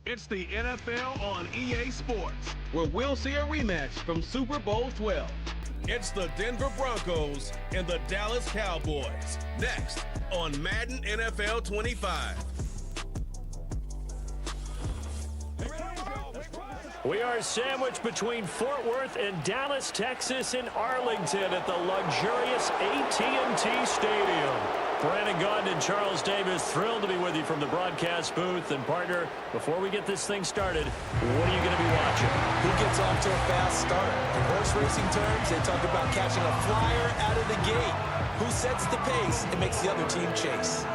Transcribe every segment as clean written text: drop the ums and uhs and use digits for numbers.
It's the NFL on EA Sports, where we'll see a rematch from Super Bowl 12. It's the Denver Broncos and the Dallas Cowboys. Next on Madden NFL 25. We are sandwiched between Fort Worth and Dallas, Texas, and Arlington at the luxurious AT&T Stadium. Brandon Gaudin and Charles Davis, thrilled to be with you from the broadcast booth. And partner, before we get this thing started, what are you going to be watching? Who gets off to a fast start? In horse racing terms, they talk about catching a flyer out of the gate. Who sets the pace and makes the other team chase?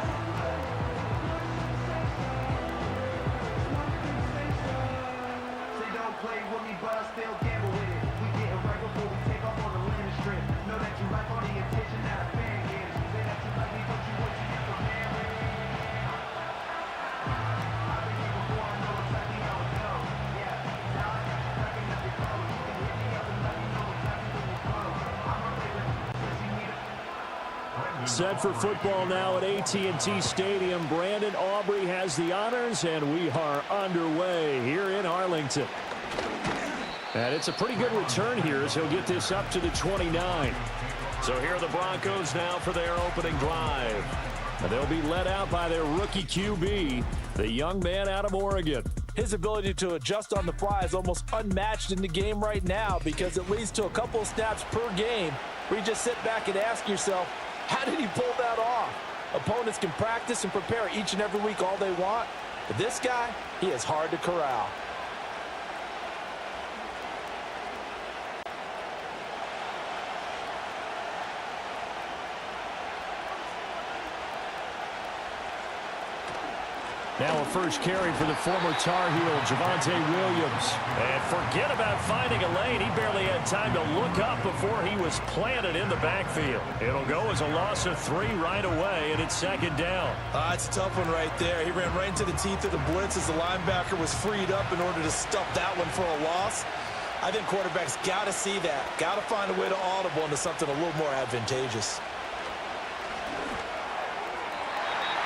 Set for football now at AT&T Stadium. Brandon Aubrey has the honors, and we are underway here in Arlington. And it's a pretty good return here as he'll get this up to the 29. So here are the Broncos now for their opening drive. And they'll be led out by their rookie QB, the young man out of Oregon. His ability to adjust on the fly is almost unmatched in the game right now because it leads to a couple of snaps per game where you just sit back and ask yourself, how did he pull that off? Opponents can practice and prepare each and every week all they want, but this guy, he is hard to corral. Now a first carry for the former Tar Heel, Javonte Williams. And forget about finding a lane. He barely had time to look up before he was planted in the backfield. It'll go as a loss of 3 right away, and it's second down. It's a tough one right there. He ran right into the teeth of the blitz as the linebacker was freed up in order to stuff that one for a loss. I think quarterbacks got to see that. Got to find a way to audible into something a little more advantageous.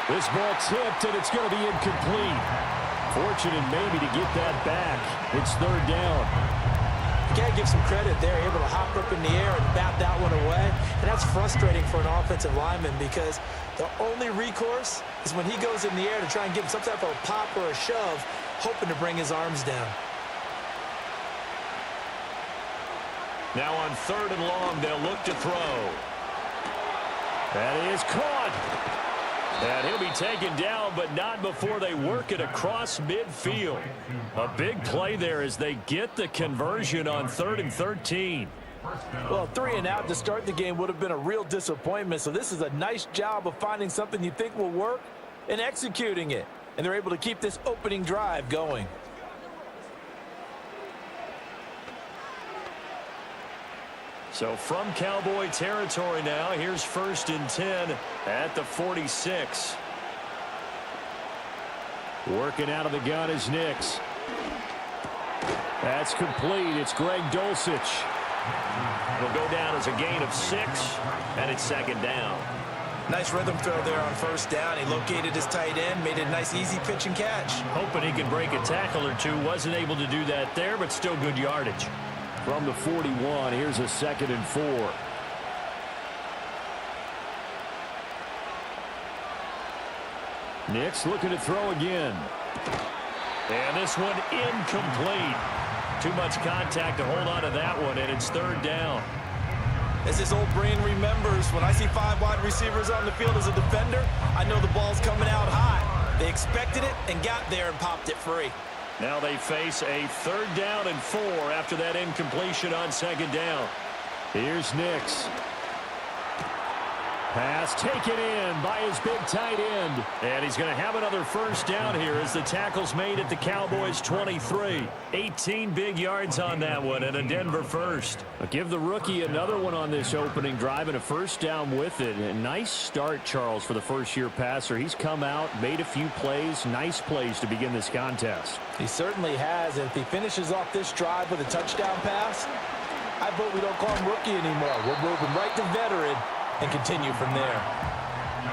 This ball tipped, and it's going to be incomplete. Fortunate maybe to get that back. It's third down. You got to give some credit there, able to hop up in the air and bat that one away. And that's frustrating for an offensive lineman because the only recourse is when he goes in the air to try and give him some type of a pop or a shove, hoping to bring his arms down. Now on third and long, they'll look to throw. That is caught. And he'll be taken down, but not before they work it across midfield. A big play there as they get the conversion on 3rd and 13. Well, 3 and out to start the game would have been a real disappointment. So this is a nice job of finding something you think will work and executing it. And they're able to keep this opening drive going. So from Cowboy territory now, here's 1st and 10 at the 46. Working out of the gun is Nix. That's complete. It's Greg Dulcich. It'll go down as a gain of 6, and it's second down. Nice rhythm throw there on first down. He located his tight end, made a nice easy pitch and catch. Hoping he could break a tackle or two. Wasn't able to do that there, but still good yardage. From the 41, here's a 2nd and 4. Nix looking to throw again. And this one incomplete. Too much contact to hold on to that one, and it's 3rd down. As his old brain remembers, when I see 5 wide receivers on the field as a defender, I know the ball's coming out high. They expected it and got there and popped it free. Now they face a 3rd down and 4 after that incompletion on 2nd down. Here's Nix. Pass taken in by his big tight end. And he's going to have another first down here as the tackle's made at the Cowboys 23. 18 big yards on that one and a Denver first. I'll give the rookie another one on this opening drive and a first down with it. A nice start, Charles, for the first-year passer. He's come out, made a few plays, nice plays to begin this contest. He certainly has. And if he finishes off this drive with a touchdown pass, I vote we don't call him rookie anymore. We'll move him right to veteran and continue from there.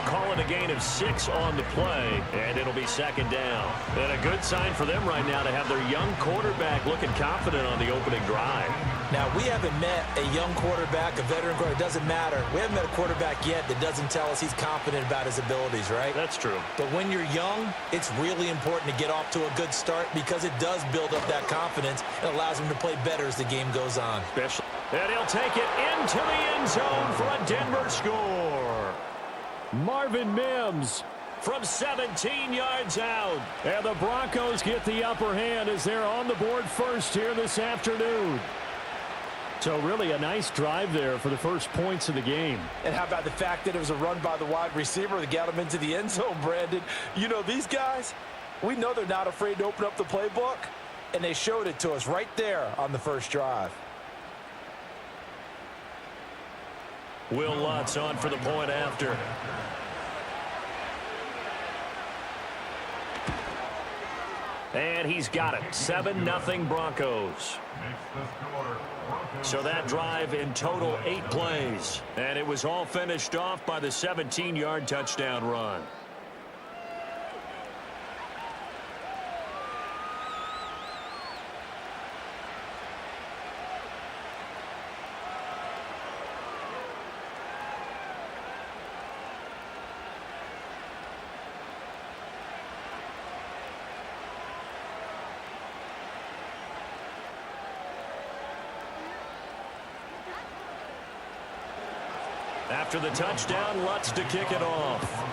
Call it a gain of 6 on the play, and it'll be second down. And a good sign for them right now to have their young quarterback looking confident on the opening drive. Now, we haven't met a young quarterback, a veteran quarterback. It doesn't matter. We haven't met a quarterback yet that doesn't tell us he's confident about his abilities, right? That's true. But when you're young, it's really important to get off to a good start because it does build up that confidence. It allows him to play better as the game goes on. And he'll take it into the end zone for a Denver score. Marvin Mims from 17 yards out. And the Broncos get the upper hand as they're on the board first here this afternoon. So really a nice drive there for the first points of the game. And how about the fact that it was a run by the wide receiver that got him into the end zone, Brandon? You know, these guys, we know they're not afraid to open up the playbook, and they showed it to us right there on the first drive. Will Lutz on for the point after. And he's got it. 7-0 Broncos. So that drive in total 8 plays. And it was all finished off by the 17-yard touchdown run. After the touchdown, Lutz to kick it off.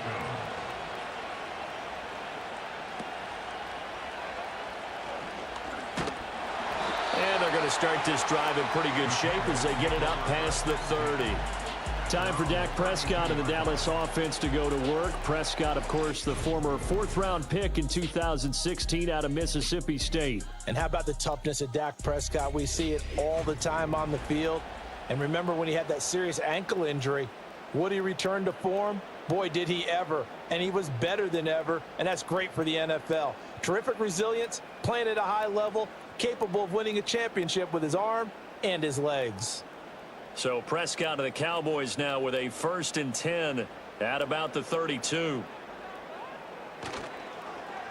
And they're going to start this drive in pretty good shape as they get it up past the 30. Time for Dak Prescott and the Dallas offense to go to work. Prescott, of course, the former 4th-round pick in 2016 out of Mississippi State. And how about the toughness of Dak Prescott? We see it all the time on the field. And remember when he had that serious ankle injury, would he return to form? Boy, did he ever. And he was better than ever, and that's great for the NFL. Terrific resilience, playing at a high level, capable of winning a championship with his arm and his legs. So Prescott of the Cowboys now with a 1st and 10 at about the 32.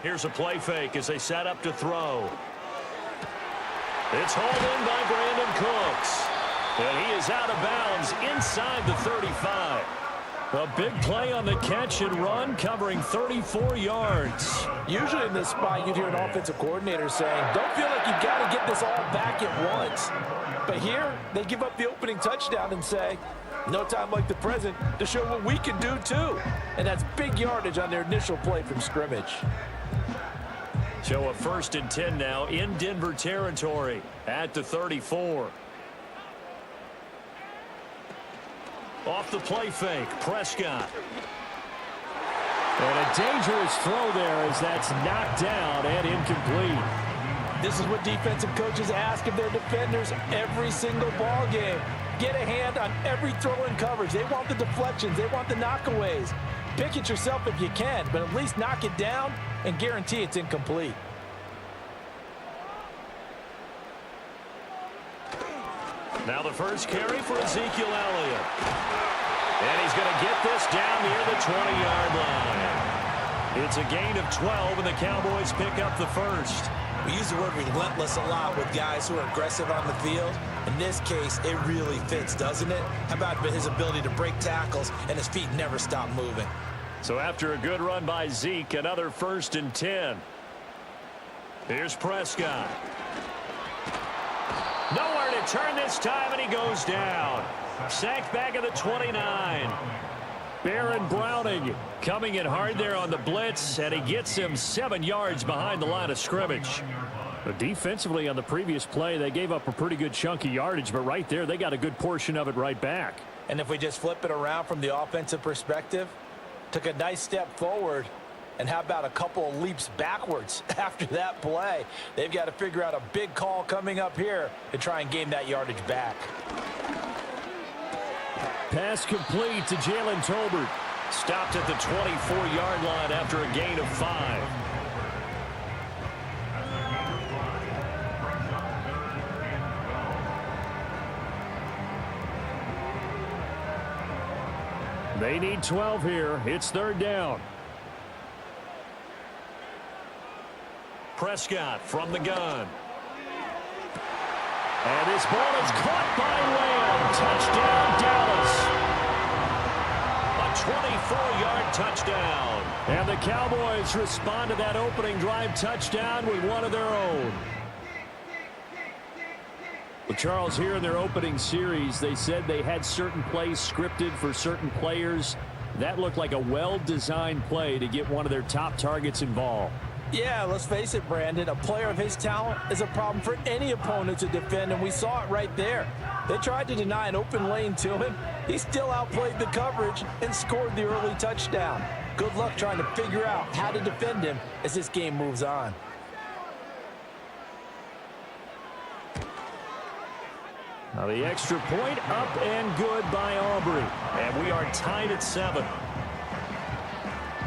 Here's a play fake as they set up to throw. It's hauled in by Brandon Cooks. And he is out of bounds inside the 35. A big play on the catch and run, covering 34 yards. Usually in this spot, you'd hear an offensive coordinator saying, don't feel like you've got to get this all back at once. But here, they give up the opening touchdown and say, no time like the present to show what we can do too. And that's big yardage on their initial play from scrimmage. So a 1st and 10 now in Denver territory at the 34. Off the play fake, Prescott. And a dangerous throw there as that's knocked down and incomplete. This is what defensive coaches ask of their defenders every single ball game. Get a hand on every throw in coverage. They want the deflections. They want the knockaways. Pick it yourself if you can, but at least knock it down and guarantee it's incomplete. Now the first carry for Ezekiel Elliott. And he's going to get this down near the 20-yard line. It's a gain of 12, and the Cowboys pick up the first. We use the word relentless a lot with guys who are aggressive on the field. In this case, it really fits, doesn't it? How about his ability to break tackles and his feet never stop moving? So after a good run by Zeke, another 1st and 10. Here's Prescott. Nowhere to turn this time, and he goes down. Sacked back at the 29. Baron Browning coming in hard there on the blitz, and he gets him 7 yards behind the line of scrimmage. But defensively on the previous play, they gave up a pretty good chunk of yardage, but right there, they got a good portion of it right back. And if we just flip it around from the offensive perspective, took a nice step forward, and how about a couple of leaps backwards after that play? They've got to figure out a big call coming up here to try and gain that yardage back. Pass complete to Jalen Tolbert. Stopped at the 24-yard line after a gain of 5. They need 12 here. It's third down. Prescott from the gun. And this ball is caught by Lamb. Touchdown, Dallas. A 24-yard touchdown. And the Cowboys respond to that opening drive touchdown with one of their own. Well, Charles, here in their opening series, they said they had certain plays scripted for certain players. That looked like a well-designed play to get one of their top targets involved. Yeah, let's face it, Brandon. A player of his talent is a problem for any opponent to defend, and we saw it right there. They tried to deny an open lane to him. He still outplayed the coverage and scored the early touchdown. Good luck trying to figure out how to defend him as this game moves on. Now the extra point up and good by Aubrey. And we are tied at 7.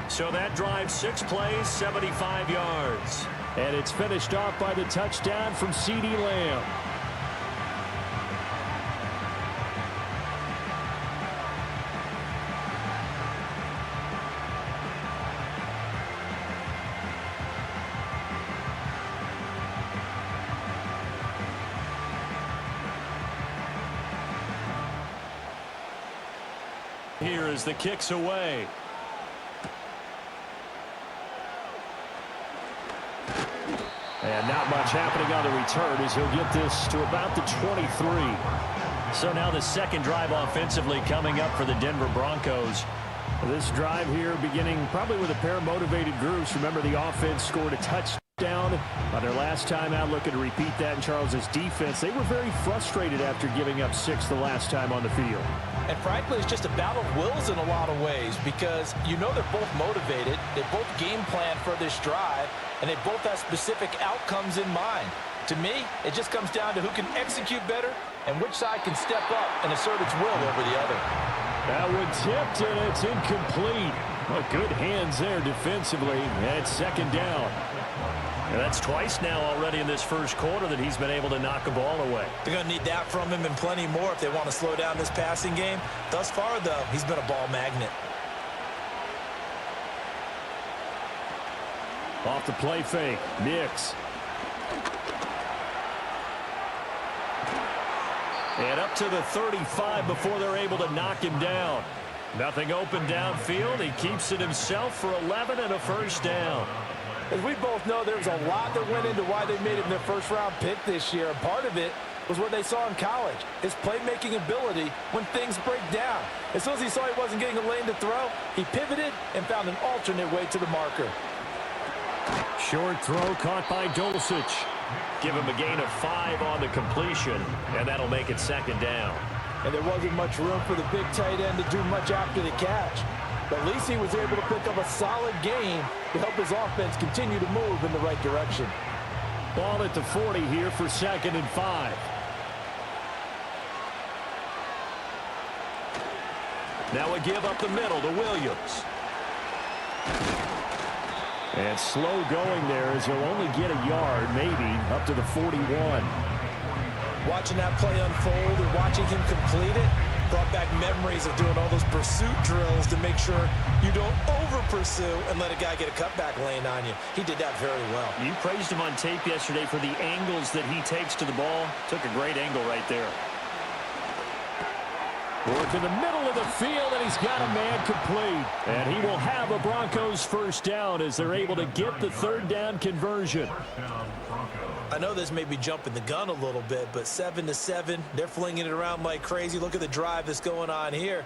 So that drive, 6 plays, 75 yards. And it's finished off by the touchdown from CeeDee Lamb. Here as the kick's away. And not much happening on the return as he'll get this to about the 23. So now the second drive offensively coming up for the Denver Broncos. This drive here beginning probably with a pair of motivated groups. Remember, the offense scored a touchdown on their last time out, looking to repeat that in Charles's defense. They were very frustrated after giving up 6 the last time on the field. And frankly, it's just a battle of wills in a lot of ways because you know they're both motivated. They both game plan for this drive, and they both have specific outcomes in mind. To me, it just comes down to who can execute better and which side can step up and assert its will over the other. That one tipped, and it's incomplete. Well, good hands there defensively, and it's second down. And that's twice now already in this first quarter that he's been able to knock a ball away. They're going to need that from him and plenty more if they want to slow down this passing game. Thus far, though, he's been a ball magnet. Off the play fake, Nix. And up to the 35 before they're able to knock him down. Nothing open downfield. He keeps it himself for 11 and a first down. As we both know, there's a lot that went into why they made him their first-round pick this year. And part of it was what they saw in college, his playmaking ability when things break down. As soon as he saw he wasn't getting a lane to throw, he pivoted and found an alternate way to the marker. Short throw caught by Dulcich. Give him a gain of 5 on the completion, and that'll make it second down. And there wasn't much room for the big tight end to do much after the catch. But at least he was able to pick up a solid gain to help his offense continue to move in the right direction. Ball at the 40 here for second and 5. Now a give up the middle to Williams. And slow going there as he'll only get a yard, maybe, up to the 41. Watching that play unfold and watching him complete it brought back memories of doing all those pursuit drills to make sure you don't over-pursue and let a guy get a cutback lane on you. He did that very well. You praised him on tape yesterday for the angles that he takes to the ball. Took a great angle right there. Work in the middle of the field, and he's got a man complete. And he will have a Broncos first down as they're able to get the third down conversion. I know this may be jumping the gun a little bit, but 7-7, they're flinging it around like crazy. Look at the drive that's going on here.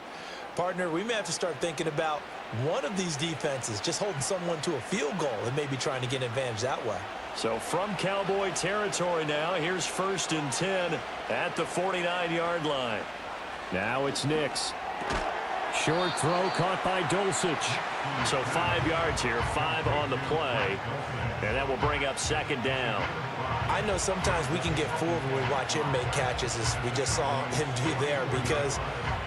Partner, we may have to start thinking about one of these defenses just holding someone to a field goal and maybe trying to get an advantage that way. So from Cowboy territory now, here's 1st and 10 at the 49-yard line. Now it's Nix. Short throw caught by Dulcich. So 5 yards here, 5 on the play. And that will bring up second down. I know sometimes we can get fooled when we watch him make catches, as we just saw him do there, because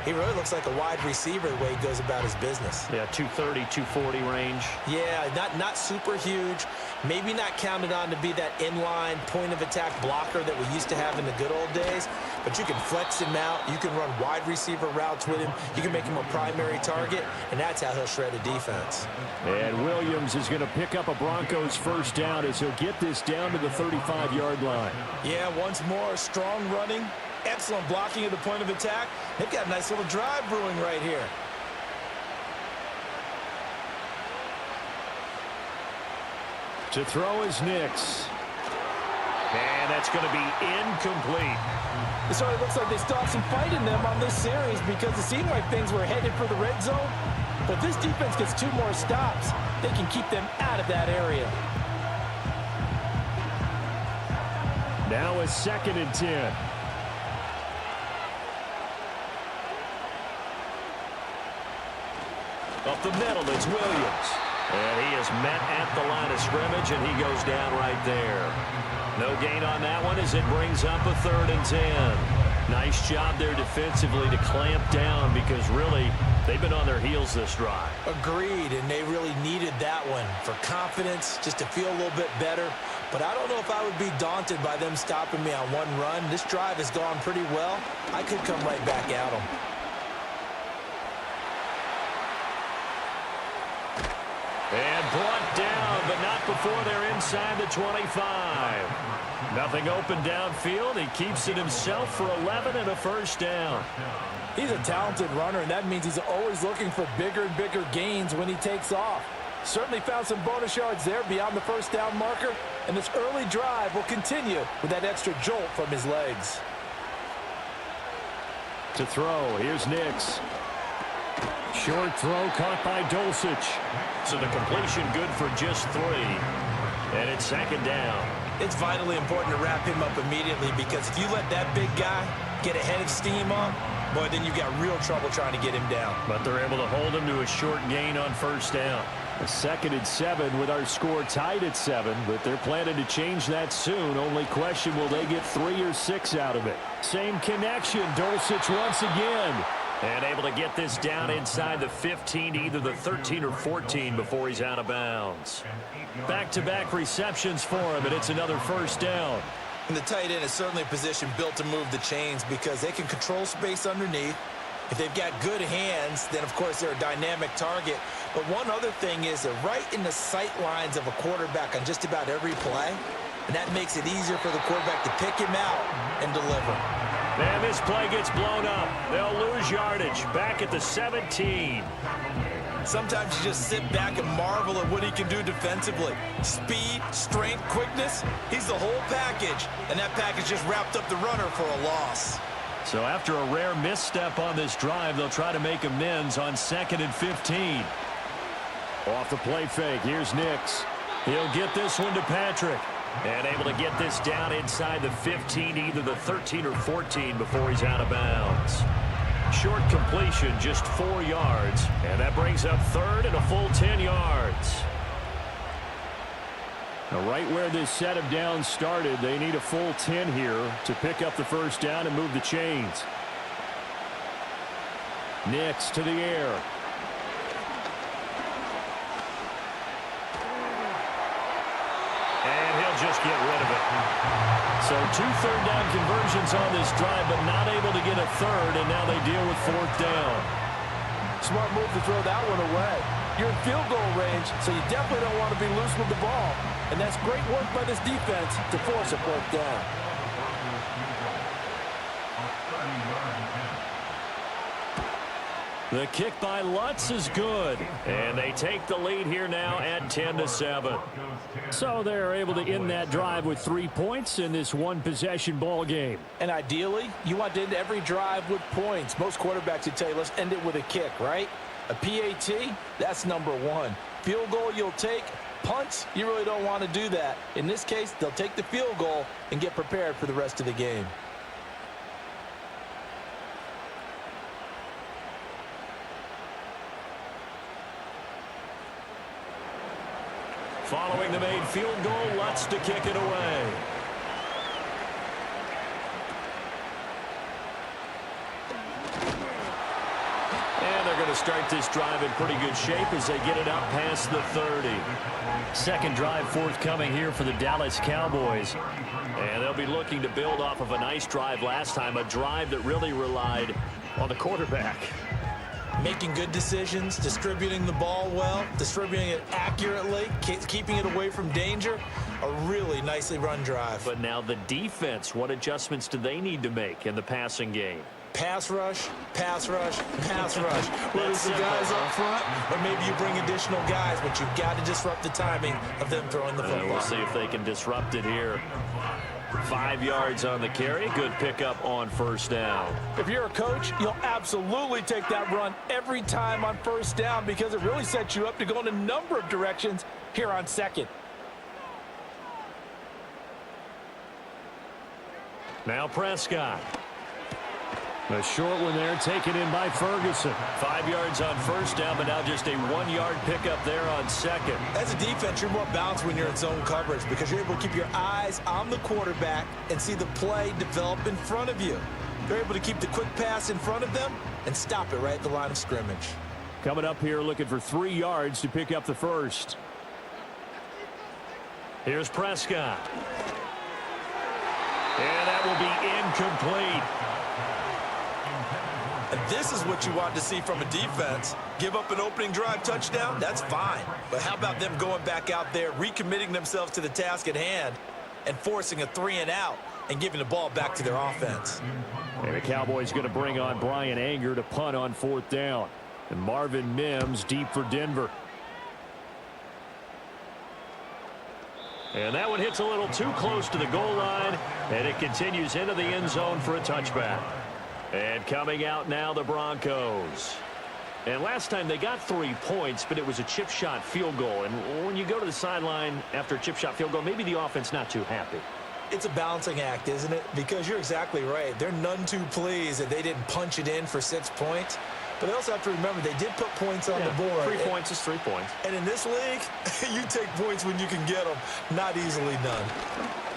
he really looks like a wide receiver the way he goes about his business. Yeah, 230, 240 range. Yeah, not super huge. Maybe not counted on to be that inline point-of-attack blocker that we used to have in the good old days, but you can flex him out. You can run wide receiver routes with him. You can make him a primary target, and that's how he'll shred a defense. And Williams is going to pick up a Broncos first down as he'll get this down to the 35-yard line. Yeah, once more, strong running, excellent blocking at the point of attack. They've got a nice little drive brewing right here. To throw is Nix. And that's going to be incomplete. It sort of looks like they still have some fight in them on this series because it seemed like things were headed for the red zone. But if this defense gets 2 more stops, they can keep them out of that area. Now a 2nd and 10. Up the middle, it's Williams. And he is met at the line of scrimmage, and he goes down right there. No gain on that one as it brings up a 3rd and 10. Nice job there defensively to clamp down because really they've been on their heels this drive. Agreed, and they really needed that one for confidence, just to feel a little bit better. But I don't know if I would be daunted by them stopping me on one run. This drive has gone pretty well. I could come right back at them. And brought down, but not before they're inside the 25. Nothing open downfield. He keeps it himself for 11 and a first down. He's a talented runner, and that means he's always looking for bigger and bigger gains when he takes off. Certainly found some bonus yards there beyond the first down marker, and this early drive will continue with that extra jolt from his legs. To throw, here's Nix. Short throw caught by Dulcich. So the completion good for just 3. And it's 2nd down. It's vitally important to wrap him up immediately because if you let that big guy get a head of steam on, boy, then you've got real trouble trying to get him down. But they're able to hold him to a short gain on first down. A 2nd and 7 with our score tied at 7, but they're planning to change that soon. Only question, will they get 3 or 6 out of it? Same connection. Dulcich once again. And able to get this down inside the 15 to either the 13 or 14 before he's out of bounds. Back-to-back receptions for him, and it's another first down. And the tight end is certainly a position built to move the chains because they can control space underneath. If they've got good hands, then, of course, they're a dynamic target. But one other thing is they're right in the sight lines of a quarterback on just about every play, and that makes it easier for the quarterback to pick him out and deliver. And this play gets blown up. They'll lose yardage. Back at the 17. Sometimes you just sit back and marvel at what he can do defensively. Speed, strength, quickness, he's the whole package. And that package just wrapped up the runner for a loss. So after a rare misstep on this drive, they'll try to make amends on 2nd and 15. Off the play fake, here's Nix. He'll get this one to Patrick. And able to get this down inside the 15, either the 13 or 14 before he's out of bounds. Short completion, just 4 yards. And that brings up 3rd and a full 10 yards. Now right where this set of downs started, they need a full 10 here to pick up the first down and move the chains. Nix to the air. And he'll just get rid of it. So 2 third-down conversions on this drive, but not able to get a 3rd, and now they deal with 4th down. Smart move to throw that one away. You're in field goal range, so you definitely don't want to be loose with the ball. And that's great work by this defense to force a 4th down. The kick by Lutz is good. And they take the lead here now at 10-7. So they're able to end that drive with 3 points in this one-possession ball game. And ideally, you want to end every drive with points. Most quarterbacks would tell you, let's end it with a kick, right? A PAT, that's number 1. Field goal you'll take. Punts, you really don't want to do that. In this case, they'll take the field goal and get prepared for the rest of the game. Following the made field goal, Lutz to kick it away. And they're going to start this drive in pretty good shape as they get it up past the 30. Second drive forthcoming here for the Dallas Cowboys. And they'll be looking to build off of a nice drive last time, a drive that really relied on the quarterback. Making good decisions, distributing the ball well, distributing it accurately, keeping it away from danger. A really nicely run drive. But now the defense, what adjustments do they need to make in the passing game? Pass rush, pass rush, pass rush. Whether it's the guys up front or maybe you bring additional guys, but you've got to disrupt the timing of them throwing the football. We'll see if they can disrupt it here. 5 yards on the carry. Good pickup on first down. If you're a coach, you'll absolutely take that run every time on first down because it really sets you up to go in a number of directions here on second. Now Prescott. A short one there taken in by Ferguson. 5 yards on first down, but now just a 1-yard pickup there on second. As a defense, you're more balanced when you're in zone coverage because you're able to keep your eyes on the quarterback and see the play develop in front of you. They're able to keep the quick pass in front of them and stop it right at the line of scrimmage. Coming up here looking for 3 yards to pick up the first. Here's Prescott. And that will be incomplete. And this is what you want to see from a defense. Give up an opening drive touchdown, that's fine. But how about them going back out there, recommitting themselves to the task at hand, and forcing a 3-and-out and giving the ball back to their offense. And the Cowboys going to bring on Brian Anger to punt on fourth down. And Marvin Mims deep for Denver. And that one hits a little too close to the goal line, and it continues into the end zone for a touchback. And coming out now, the Broncos. And last time they got 3 points, but it was a chip shot field goal. And when you go to the sideline after a chip shot field goal, maybe the offense not too happy. It's a balancing act, isn't it? Because you're exactly right. They're none too pleased that they didn't punch it in for 6 points. But they also have to remember they did put points on the board. 3 points is 3 points. And in this league, you take points when you can get them. Not easily done.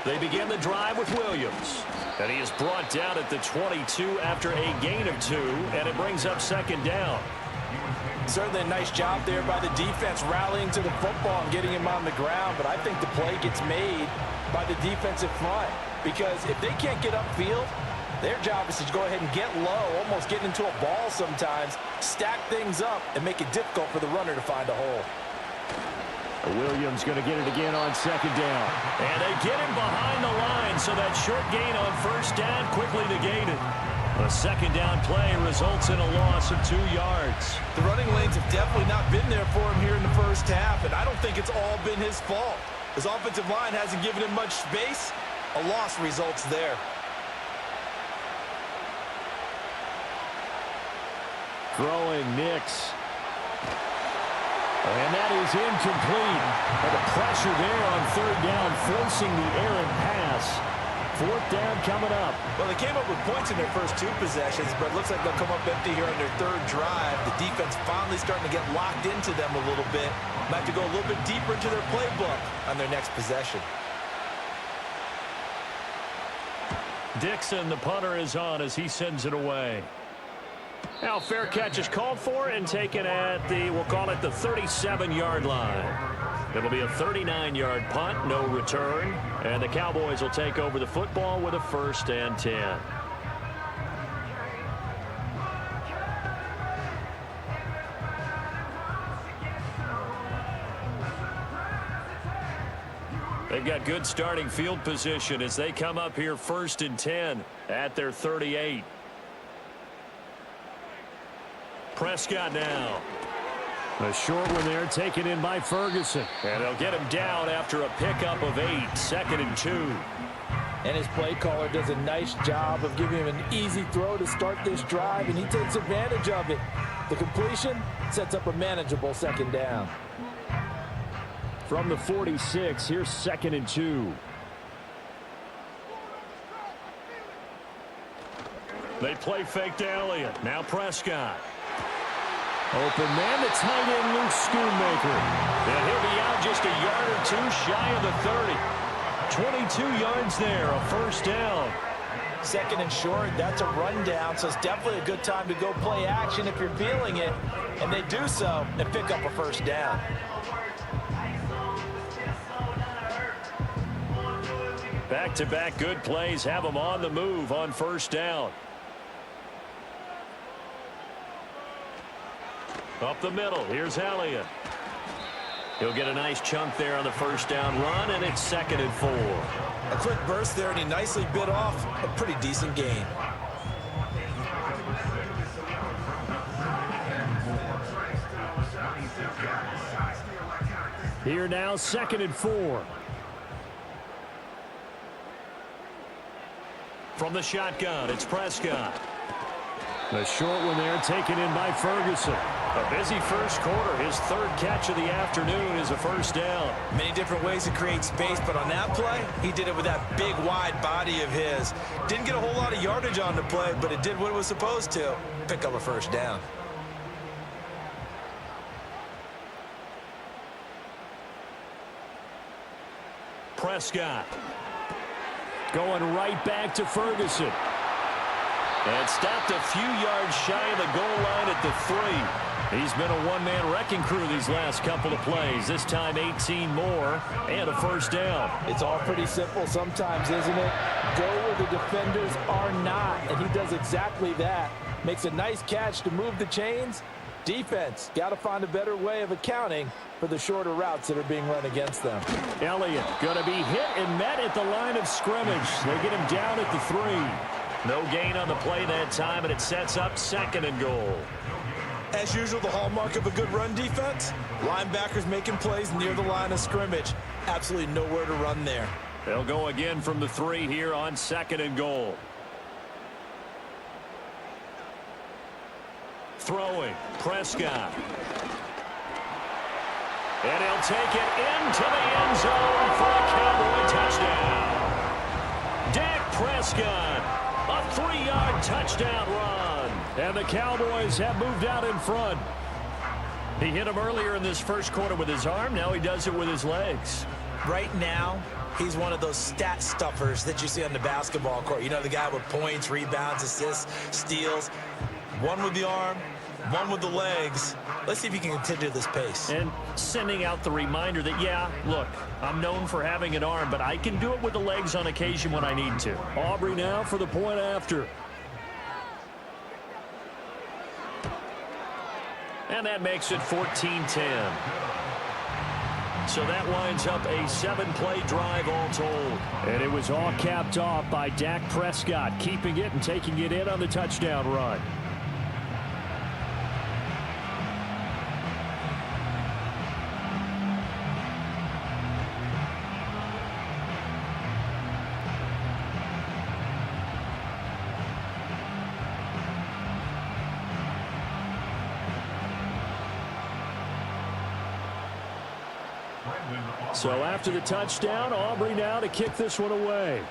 They begin the drive with Williams. And he is brought down at the 22 after a gain of 2. And it brings up second down. Certainly a nice job there by the defense rallying to the football and getting him on the ground. But I think the play gets made by the defensive front. Because if they can't get upfield, their job is to go ahead and get low, almost get into a ball sometimes, stack things up, and make it difficult for the runner to find a hole. Williams going to get it again on second down. And they get him behind the line, so that short gain on first down quickly negated. A second down play results in a loss of 2 yards. The running lanes have definitely not been there for him here in the first half, and I don't think it's all been his fault. His offensive line hasn't given him much space. A loss results there. Throwing Nix. And that is incomplete. And the pressure there on third down, forcing the errant pass. Fourth down coming up. Well, they came up with points in their first 2 possessions, but it looks like they'll come up empty here on their third drive. The defense finally starting to get locked into them a little bit. Might have to go a little bit deeper into their playbook on their next possession. Dixon, the punter, is on as he sends it away. Now fair catch is called for and taken at the, we'll call it the 37-yard line. It'll be a 39-yard punt, no return. And the Cowboys will take over the football with a 1st and 10. They've got good starting field position as they come up here 1st and 10 at their 38. Prescott now. A short one there taken in by Ferguson. And they'll get him down after a pickup of 8. 2nd and 2. And his play caller does a nice job of giving him an easy throw to start this drive, and he takes advantage of it. The completion sets up a manageable 2nd down. From the 46, here's 2nd and 2. They play fake to Elliott. Now Prescott. Open man, the tight end, Luke Schoonmaker. And he'll be out just a yard or 2 shy of the 30. 22 yards there, a 1st down. Second and short, that's a rundown, so it's definitely a good time to go play action if you're feeling it. And they do so and pick up a first down. Back-to-back good plays have them on the move on first down. Up the middle, here's Elliott. He'll get a nice chunk there on the first down run, and it's 2nd and 4. A quick burst there, and he nicely bit off a pretty decent gain. Here now, 2nd and 4. From the shotgun, it's Prescott. The short one there taken in by Ferguson. A busy first quarter. His 3rd catch of the afternoon is a first down. Many different ways to create space, but on that play, he did it with that big, wide body of his. Didn't get a whole lot of yardage on the play, but it did what it was supposed to. Pick up a first down. Prescott going right back to Ferguson. And stopped a few yards shy of the goal line at the 3. He's been a one-man wrecking crew these last couple of plays. This time 18 more and a first down. It's all pretty simple sometimes, isn't it? Go where the defenders are not, and he does exactly that. Makes a nice catch to move the chains. Defense got to find a better way of accounting for the shorter routes that are being run against them. Elliott going to be hit and met at the line of scrimmage. They get him down at the 3. No gain on the play that time, and it sets up 2nd and goal. As usual, the hallmark of a good run defense, linebackers making plays near the line of scrimmage. Absolutely nowhere to run there. They'll go again from the 3 here on 2nd and goal. Throwing, Prescott. And he'll take it into the end zone for a Cowboy touchdown. Dak Prescott. A 3-yard touchdown run. And the Cowboys have moved out in front. He hit him earlier in this first quarter with his arm. Now he does it with his legs. Right now, he's one of those stat stuffers that you see on the basketball court. You know, the guy with points, rebounds, assists, steals. One with the arm, one with the legs. Let's see if he can continue this pace. And sending out the reminder that, yeah, look, I'm known for having an arm, but I can do it with the legs on occasion when I need to. Aubrey now for the point after. And that makes it 14-10. So that winds up a 7-play drive all told. And it was all capped off by Dak Prescott, keeping it and taking it in on the touchdown run. So after the touchdown, Aubrey now to kick this one away.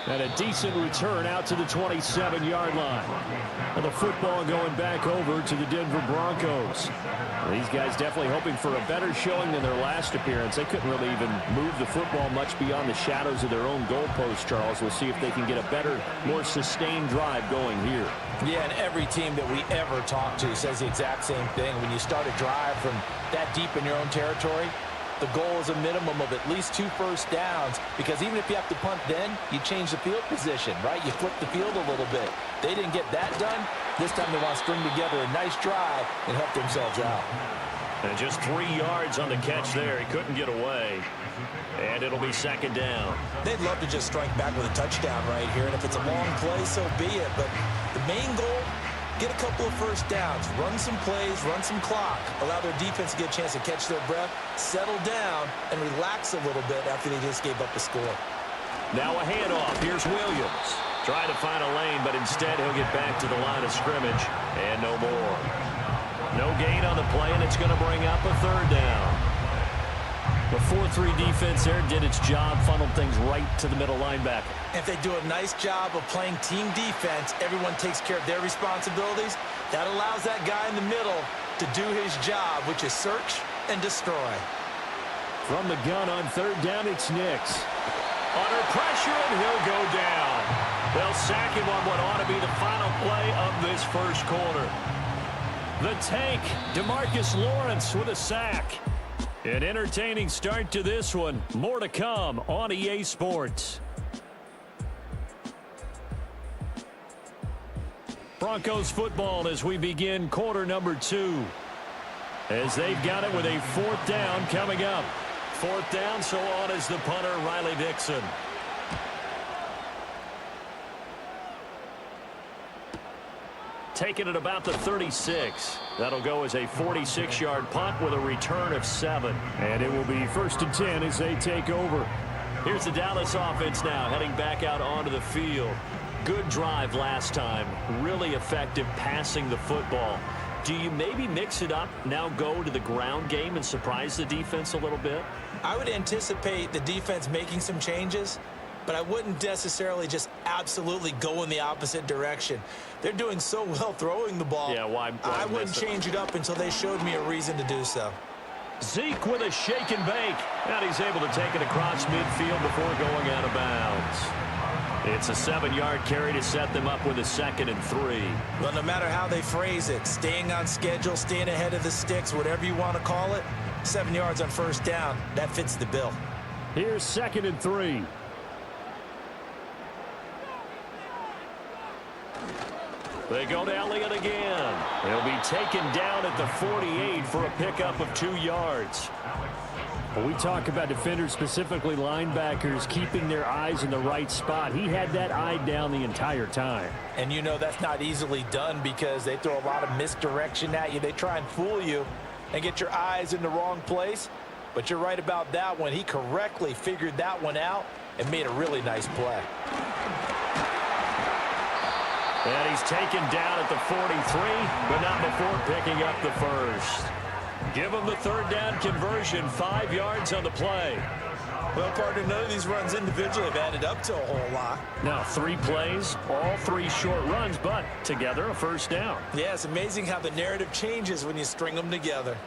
And a decent return out to the 27-yard line. And the football going back over to the Denver Broncos. These guys definitely hoping for a better showing than their last appearance. They couldn't really even move the football much beyond the shadows of their own goalpost, Charles. We'll see if they can get a better, more sustained drive going here. Yeah, and every team that we ever talk to says the exact same thing. When you start a drive from that deep in your own territory, the goal is a minimum of at least 2 first downs, because even if you have to punt then, you change the field position, right? You flip the field a little bit. They didn't get that done. This time they want to string together a nice drive and help themselves out. And just 3 yards on the catch there. He couldn't get away. And it'll be 2nd down. They'd love to just strike back with a touchdown right here, and if it's a long play, so be it. But the main goal, get a couple of first downs, run some plays, run some clock, allow their defense to get a chance to catch their breath, settle down, and relax a little bit after they just gave up the score. Now a handoff. Here's Williams. Trying to find a lane, but instead he'll get back to the line of scrimmage, and no more. No gain on the play, and it's going to bring up a 3rd down. The 4-3 defense there did its job, funneled things right to the middle linebacker. If they do a nice job of playing team defense, everyone takes care of their responsibilities. That allows that guy in the middle to do his job, which is search and destroy. From the gun on third down, it's Nix. Under pressure, and he'll go down. They'll sack him on what ought to be the final play of this first quarter. The tank, DeMarcus Lawrence with a sack. An entertaining start to this one. More to come on EA Sports. Broncos football as we begin quarter number 2. As they've got it with a 4th down coming up. 4th down, so on is the punter, Riley Dixon. Taking it about the 36. That'll go as a 46-yard punt with a return of 7. And it will be 1st and 10 as they take over. Here's the Dallas offense now heading back out onto the field. Good drive last time. Really effective passing the football. Do you maybe mix it up, now go to the ground game and surprise the defense a little bit? I would anticipate the defense making some changes, but I wouldn't necessarily just absolutely go in the opposite direction. They're doing so well throwing the ball. Yeah, why I wouldn't change it up until they showed me a reason to do so. Zeke with a shake and bake. And he's able to take it across midfield before going out of bounds. It's a 7-yard carry to set them up with a 2nd and 3. Well, no matter how they phrase it, staying on schedule, staying ahead of the sticks, whatever you want to call it, 7 yards on 1st down, that fits the bill. Here's 2nd and 3. They go to Elliott again. He'll be taken down at the 48 for a pickup of 2 yards. When we talk about defenders, specifically linebackers, keeping their eyes in the right spot, he had that eye down the entire time. And you know that's not easily done because they throw a lot of misdirection at you. They try and fool you and get your eyes in the wrong place. But you're right about that one. He correctly figured that one out and made a really nice play. And he's taken down at the 43, but not before picking up the 1st. Give him the 3rd down conversion, 5 yards on the play. Well, partner, none of these runs individually have added up to a whole lot. Now 3 plays, all 3 short runs, but together a 1st down. Yeah, it's amazing how the narrative changes when you string them together.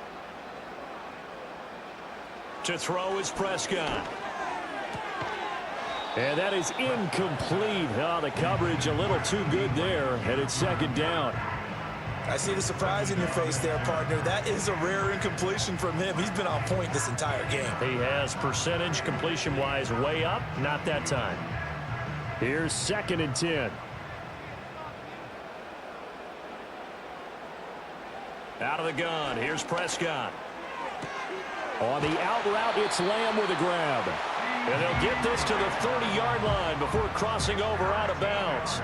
To throw is Prescott. And that is incomplete. Oh, the coverage a little too good there, and it's 2nd down. I see the surprise in your face there, partner. That is a rare incompletion from him. He's been on point this entire game. He has percentage completion-wise way up, not that time. Here's 2nd and 10. Out of the gun, here's Prescott. On the out route, it's Lamb with a grab. And they'll get this to the 30-yard line before crossing over out of bounds.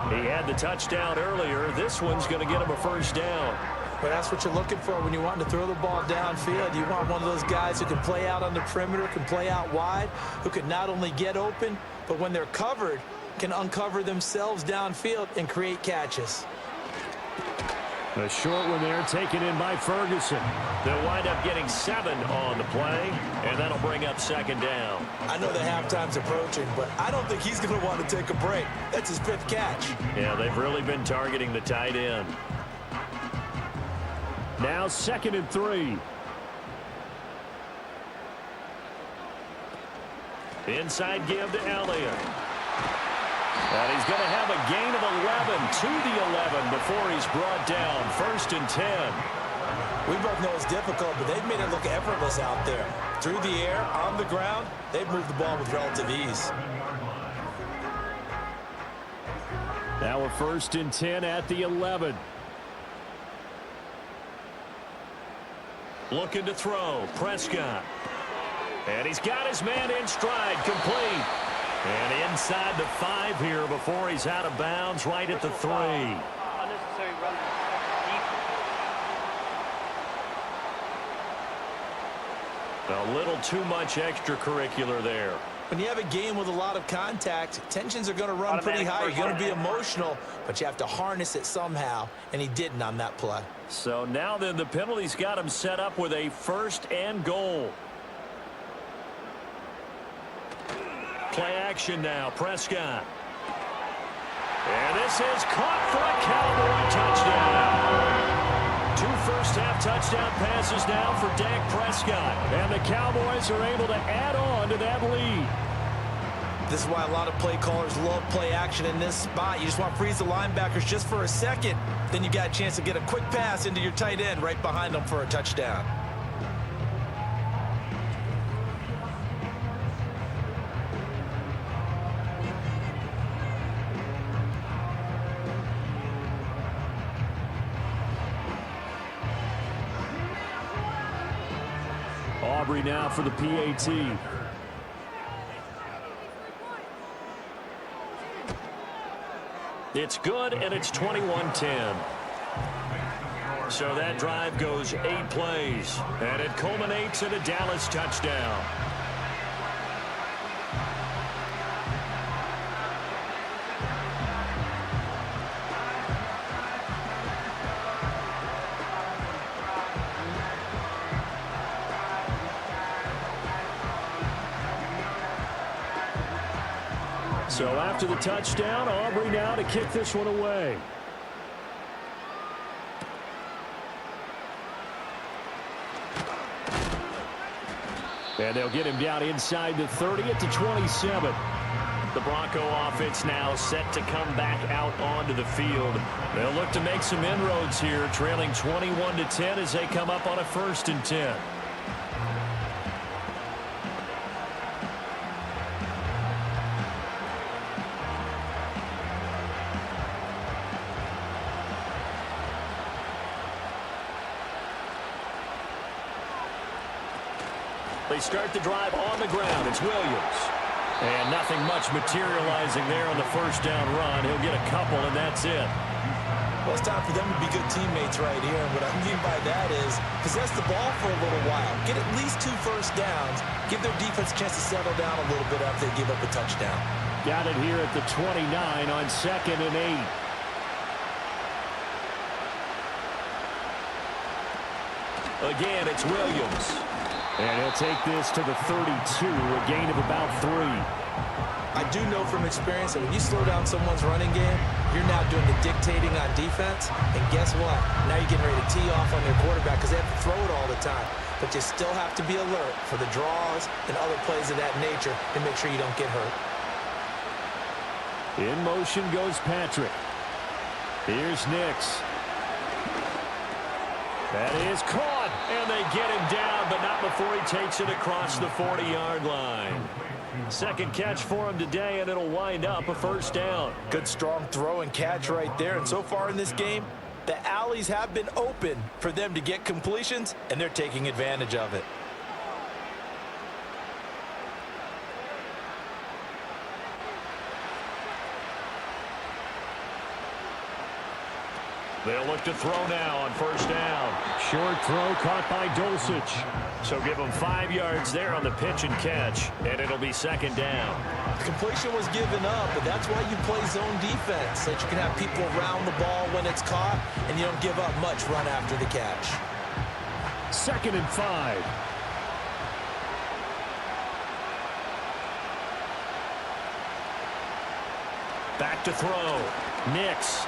He had the touchdown earlier. This one's going to get him a 1st down. But that's what you're looking for when you want to throw the ball downfield. You want one of those guys who can play out on the perimeter, can play out wide, who can not only get open, but when they're covered, can uncover themselves downfield and create catches. A short one there taken in by Ferguson. They'll wind up getting 7 on the play, and that'll bring up 2nd down. I know the halftime's approaching, but I don't think he's going to want to take a break. That's his 5th catch. Yeah, they've really been targeting the tight end. Now 2nd and 3. Inside give to Elliott. And he's going to have a gain of 11 to the 11 before he's brought down. 1st and 10. We both know it's difficult, but they've made it look effortless out there. Through the air, on the ground, they've moved the ball with relative ease. Now a 1st and 10 at the 11. Looking to throw. Prescott. And he's got his man in stride. Complete. And inside the 5 here before he's out of bounds right at the 3. A little too much extracurricular there. When you have a game with a lot of contact, tensions are going to run pretty high. You're going to be emotional, but you have to harness it somehow, and he didn't on that play. So now then the penalty's got him set up with a 1st and goal. Play action now, Prescott. And this is caught for a Cowboy touchdown. 2 First half touchdown passes now for Dak Prescott. And the Cowboys are able to add on to that lead. This is why a lot of play callers love play action in this spot. You just want to freeze the linebackers just for a second. Then you got a chance to get a quick pass into your tight end right behind them for a touchdown. Aubrey now for the PAT. It's good, and it's 21-10. So that drive goes 8 plays, and it culminates in a Dallas touchdown. So after the touchdown, Aubrey now to kick this one away. And they'll get him down inside the 30 at the 27. The Bronco offense now set to come back out onto the field. They'll look to make some inroads here, trailing 21-10 as they come up on a 1st and 10. They start the drive on the ground. It's Williams. And nothing much materializing there on the 1st down run. He'll get a couple, and that's it. Well, it's time for them to be good teammates right here. And what I mean by that is possess the ball for a little while. Get at least 2 first downs. Give their defense a chance to settle down a little bit after they give up a touchdown. Got it here at the 29 on 2nd and 8. Again, it's Williams. And he'll take this to the 32, a gain of about 3. I do know from experience that when you slow down someone's running game, you're now doing the dictating on defense. And guess what? Now you're getting ready to tee off on your quarterback because they have to throw it all the time. But you still have to be alert for the draws and other plays of that nature and make sure you don't get hurt. In motion goes Patrick. Here's Nix. That is caught, and they get him down, but not before he takes it across the 40-yard line. Second catch for him today, and it'll wind up a 1st down. Good strong throw and catch right there. And so far in this game, the alleys have been open for them to get completions, and they're taking advantage of it. They'll look to throw now on 1st down. Short throw caught by Dulcich. So give them 5 yards there on the pitch and catch, and it'll be 2nd down. Completion was given up, but that's why you play zone defense, so that you can have people around the ball when it's caught, and you don't give up much run after the catch. 2nd and 5. Back to throw. Nix.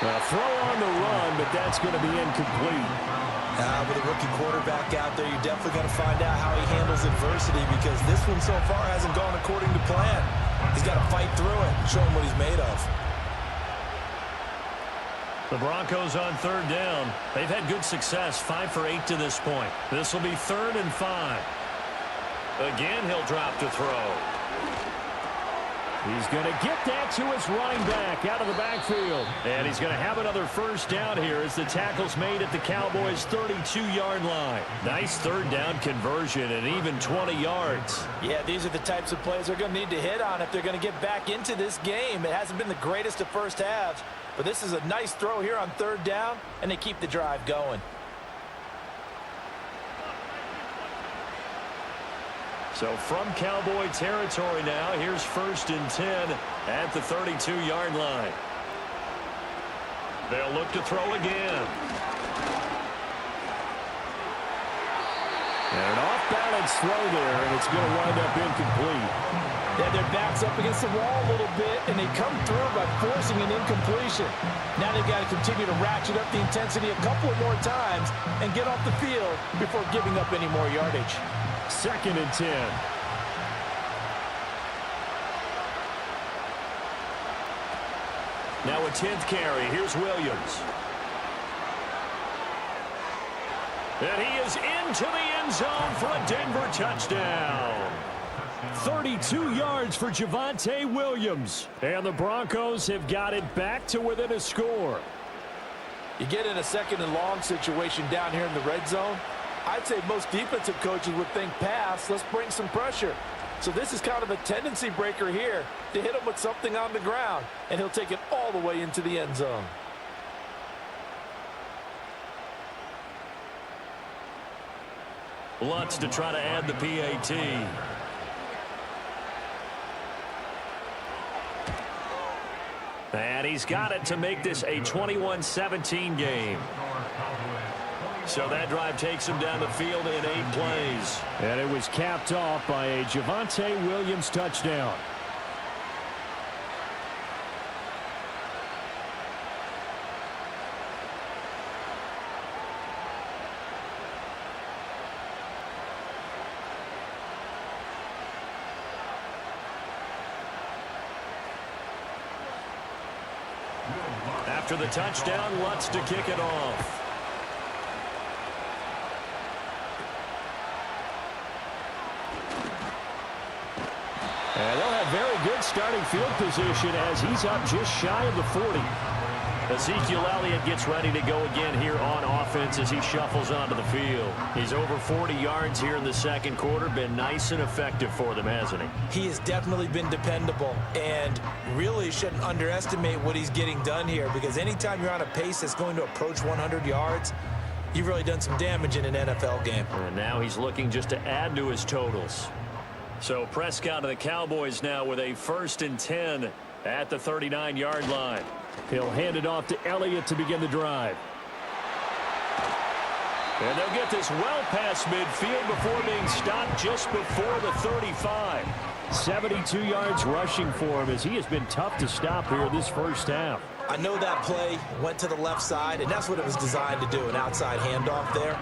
A throw on the run, but that's going to be incomplete. With a rookie quarterback out there, you're definitely going to find out how he handles adversity because this one so far hasn't gone according to plan. He's got to fight through it and show him what he's made of. The Broncos on 3rd down. They've had good success, 5 for 8 to this point. This will be 3rd and 5. Again, he'll drop to throw. He's going to get that to his running back out of the backfield. And he's going to have another 1st down here as the tackle's made at the Cowboys' 32-yard line. Nice 3rd down conversion and even 20 yards. Yeah, these are the types of plays they're going to need to hit on if they're going to get back into this game. It hasn't been the greatest of first halves, but this is a nice throw here on 3rd down, and they keep the drive going. So from Cowboy territory now, here's 1st and 10 at the 32-yard line. They'll look to throw again. And off off-balance throw there, and it's going to wind up incomplete. Yeah, their back's up against the wall a little bit, and they come through by forcing an incompletion. Now they've got to continue to ratchet up the intensity a couple of more times and get off the field before giving up any more yardage. 2nd and 10. Now a 10th carry. Here's Williams. And he is into the end zone for a Denver touchdown. 32 yards for Javonte Williams. And the Broncos have got it back to within a score. You get in a 2nd and long situation down here in the red zone, I'd say most defensive coaches would think pass, let's bring some pressure. So this is kind of a tendency breaker here to hit him with something on the ground, and he'll take it all the way into the end zone. Lutz to try to add the PAT. And he's got it to make this a 21-17 game. So that drive takes him down the field in 8 plays. And it was capped off by a Javonte Williams touchdown. After the touchdown, Lutz to kick it off. And they'll have very good starting field position as he's up just shy of the 40. Ezekiel Elliott gets ready to go again here on offense as he shuffles onto the field. He's over 40 yards here in the 2nd quarter. Been nice and effective for them, hasn't he? He has definitely been dependable, and really shouldn't underestimate what he's getting done here, because anytime you're on a pace that's going to approach 100 yards, you've really done some damage in an NFL game. And now he's looking just to add to his totals. So Prescott of the Cowboys now with a 1st and 10 at the 39-yard line. He'll hand it off to Elliott to begin the drive. And they'll get this well past midfield before being stopped just before the 35. 72 yards rushing for him as he has been tough to stop here this first half. I know that play went to the left side, and that's what it was designed to do, an outside handoff there.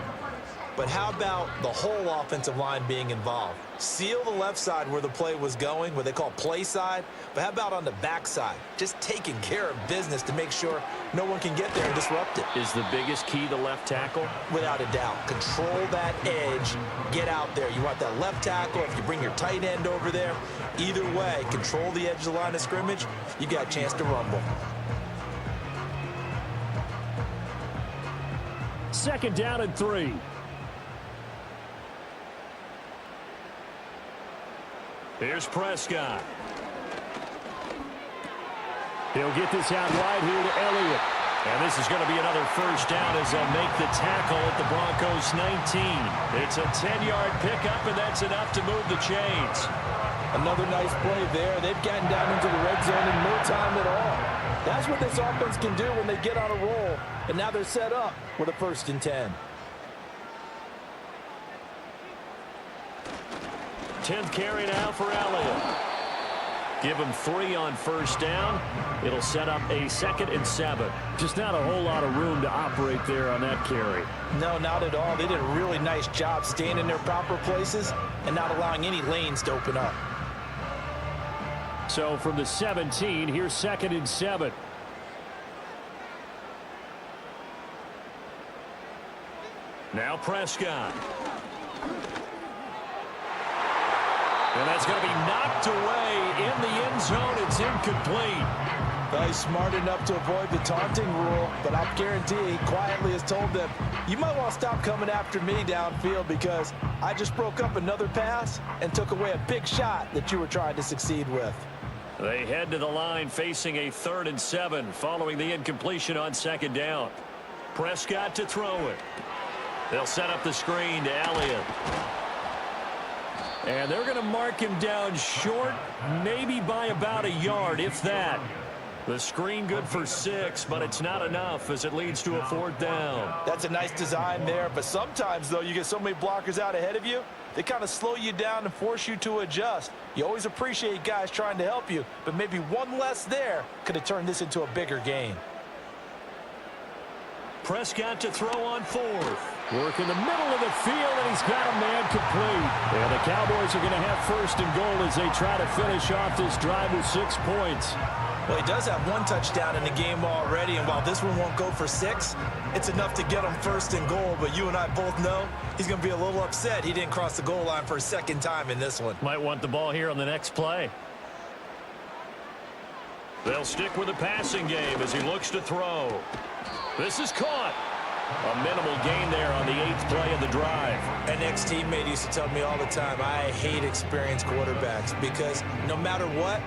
But how about the whole offensive line being involved? Seal the left side where the play was going, what they call play side. But how about on the back side? Just taking care of business to make sure no one can get there and disrupt it. Is the biggest key the left tackle? Without a doubt. Control that edge. Get out there. You want that left tackle. If you bring your tight end over there, either way, control the edge of the line of scrimmage. You got a chance to rumble. 2nd down and 3. Here's Prescott. He'll get this out wide here to Elliott. And this is going to be another 1st down as they'll make the tackle at the Broncos 19. It's a 10-yard pickup, and that's enough to move the chains. Another nice play there. They've gotten down into the red zone in no time at all. That's what this offense can do when they get on a roll. And now they're set up with a 1st and 10. 10th carry now for Elliott. Give him 3 on 1st down. It'll set up a 2nd and 7. Just not a whole lot of room to operate there on that carry. No, not at all. They did a really nice job staying in their proper places and not allowing any lanes to open up. So from the 17, here's 2nd and 7. Now Prescott. And that's going to be knocked away in the end zone. It's incomplete. Well, he's smart enough to avoid the taunting rule, but I guarantee he quietly has told them, you might want to stop coming after me downfield because I just broke up another pass and took away a big shot that you were trying to succeed with. They head to the line facing a 3rd and 7 following the incompletion on 2nd down. Prescott to throw it. They'll set up the screen to Elliott. And they're going to mark him down short, maybe by about a yard, if that. The screen good for 6, but it's not enough as it leads to a 4th down. That's a nice design there, but sometimes, though, you get so many blockers out ahead of you, they kind of slow you down and force you to adjust. You always appreciate guys trying to help you, but maybe one less there could have turned this into a bigger game. Prescott to throw on 4th. Work in the middle of the field, and he's got a man complete. And the Cowboys are going to have 1st and goal as they try to finish off this drive with 6 points. Well, he does have 1 touchdown in the game already, and while this one won't go for 6, it's enough to get him 1st and goal. But you and I both know he's going to be a little upset he didn't cross the goal line for a 2nd time in this one. Might want the ball here on the next play. They'll stick with the passing game as he looks to throw. This is caught. A minimal gain there on the 8th play of the drive. An ex-teammate used to tell me all the time, I hate experienced quarterbacks because no matter what,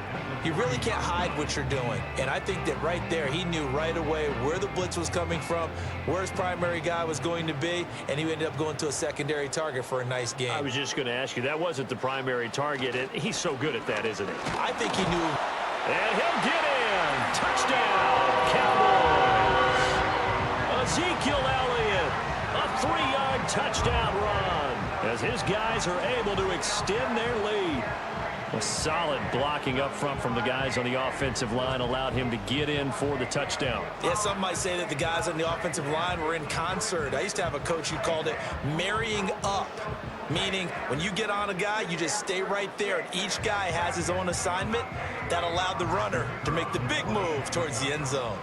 you really can't hide what you're doing. And I think that right there, he knew right away where the blitz was coming from, where his primary guy was going to be, and he ended up going to a secondary target for a nice game. I was just going to ask you, that wasn't the primary target, and he's so good at that, isn't he? I think he knew. And he'll get in. Touchdown, Cowboys. Ezekiel Elliott, a 3-yard touchdown run as his guys are able to extend their lead. A solid blocking up front from the guys on the offensive line allowed him to get in for the touchdown. Yeah, some might say that the guys on the offensive line were in concert. I used to have a coach who called it marrying up, meaning when you get on a guy, you just stay right there, and each guy has his own assignment. That allowed the runner to make the big move towards the end zone.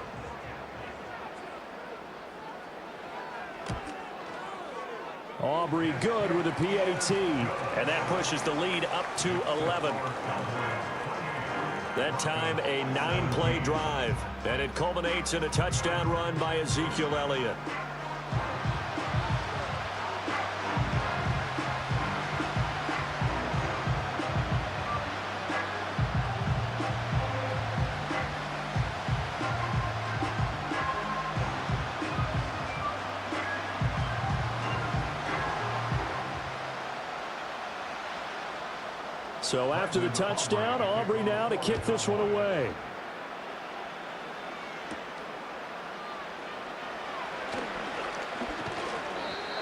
Aubrey good with a PAT. And that pushes the lead up to 11. That time a 9-play drive. And it culminates in a touchdown run by Ezekiel Elliott. So after the touchdown, Aubrey now to kick this one away.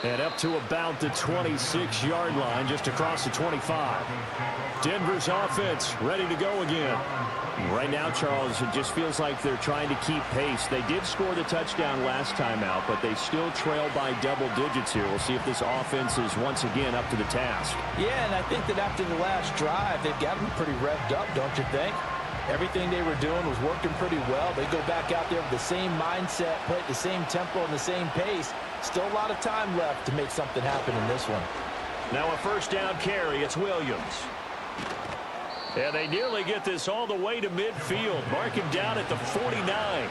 And up to about the 26-yard line, just across the 25. Denver's offense ready to go again. Right now, Charles, it just feels like they're trying to keep pace. They did score the touchdown last time out, but they still trail by double digits here. We'll see if this offense is once again up to the task. Yeah, and I think that after the last drive, they've got them pretty revved up, don't you think? Everything they were doing was working pretty well. They go back out there with the same mindset, play at the same tempo and the same pace. Still a lot of time left to make something happen in this one. Now a 1st down carry. It's Williams. And they nearly get this all the way to midfield. Mark him down at the 49.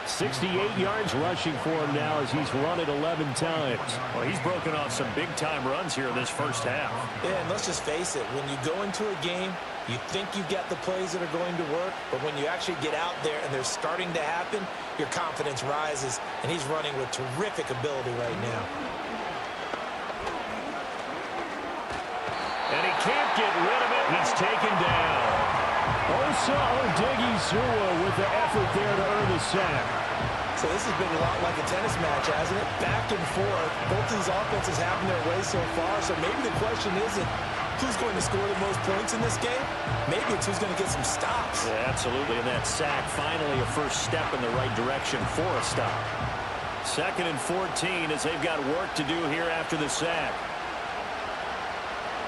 68 yards rushing for him now as he's run it 11 times. Well, he's broken off some big-time runs here in this first half. Yeah, and let's just face it. When you go into a game, you think you've got the plays that are going to work, but when you actually get out there and they're starting to happen, your confidence rises, and he's running with terrific ability right now. And he can't get rid of it. He's taken down. Osa Odighizuwa with the effort there to earn the sack. So this has been a lot like a tennis match, hasn't it? Back and forth. Both these offenses having their way so far, so maybe the question isn't who's going to score the most points in this game. Maybe it's who's going to get some stops. Yeah, absolutely, and that sack finally a first step in the right direction for a stop. 2nd and 14 as they've got work to do here after the sack.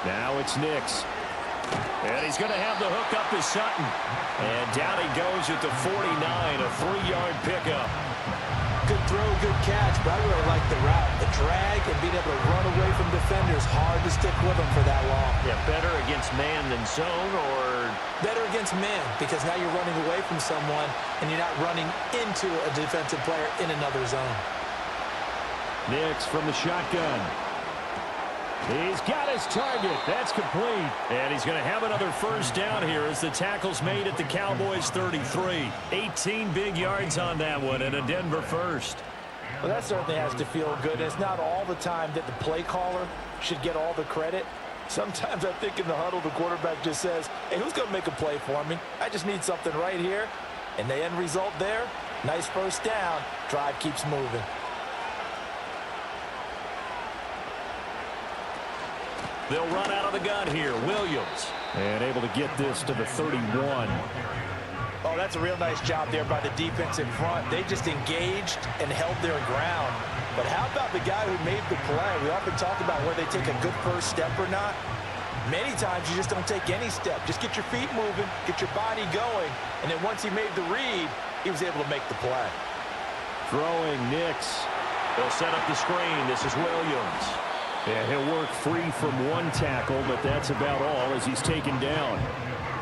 Now it's Nix. And he's going to have the hook up to Sutton. And down he goes at the 49, a 3-yard pickup. Good throw, good catch, but I really like the route. The drag and being able to run away from defenders. Hard to stick with them for that long. Yeah, better against man than zone, or? Better against man, because now you're running away from someone and you're not running into a defensive player in another zone. Nix from the shotgun. He's got his target. That's complete. And he's going to have another 1st down here as the tackle's made at the Cowboys 33. 18 big yards on that one and a Denver 1st. Well, that certainly has to feel good. It's not all the time that the play caller should get all the credit. Sometimes I think in the huddle, the quarterback just says, hey, who's going to make a play for me? I just need something right here. And the end result there, nice first down. Drive keeps moving. They'll run out of the gun here. Williams. And able to get this to the 31. Oh, that's a real nice job there by the defense in front. They just engaged and held their ground. But how about the guy who made the play? We often talk about whether they take a good first step or not. Many times you just don't take any step. Just get your feet moving, get your body going, and then once he made the read, he was able to make the play. Throwing Nix. They'll set up the screen. This is Williams. Yeah, he'll work free from one tackle, but that's about all as he's taken down.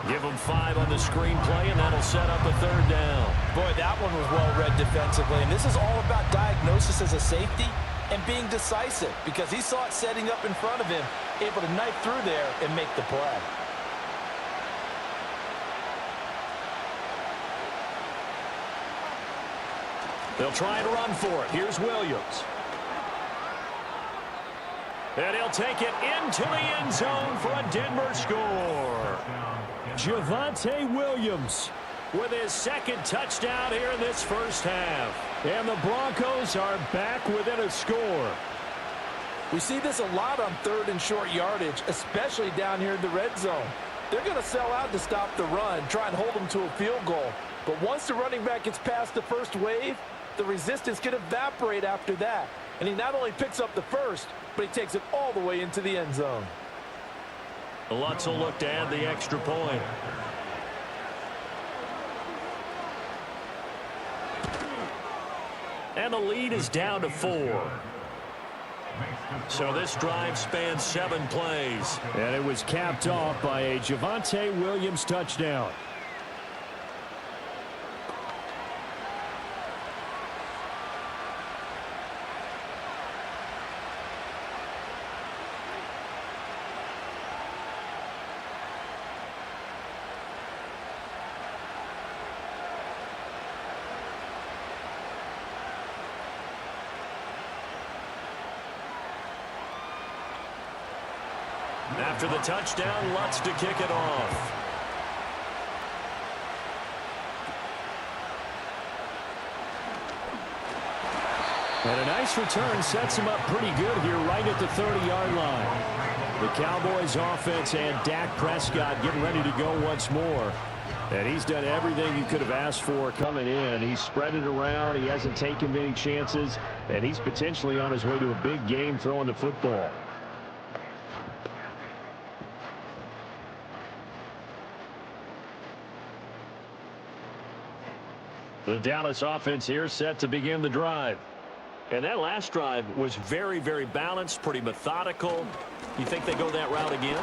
Give him 5 on the screenplay, and that'll set up a third down. Boy, that one was well read defensively, and this is all about diagnosis as a safety and being decisive because he saw it setting up in front of him, able to knife through there and make the play. They'll try and run for it. Here's Williams. And he'll take it into the end zone for a Denver score. Javonte Williams With his second touchdown here in this first half. And the Broncos are back within a score. We see this a lot on third and short yardage, especially down here in the red zone. They're going to sell out to stop the run, try and hold them to a field goal. But once the running back gets past the first wave, the resistance can evaporate after that. And he not only picks up the first, but he takes it all the way into the end zone. Lutz will look to add the extra point. And the lead is down to 4. So this drive spans 7 plays. And it was capped off by a Javonte Williams touchdown. After the touchdown, Lutz to kick it off. And a nice return sets him up pretty good here right at the 30-yard line. The Cowboys offense and Dak Prescott getting ready to go once more. And he's done everything you could have asked for coming in. He's spread it around. He hasn't taken many chances. And he's potentially on his way to a big game throwing the football. The Dallas offense here set to begin the drive. And that last drive was very, very balanced, pretty methodical. You think they go that route again?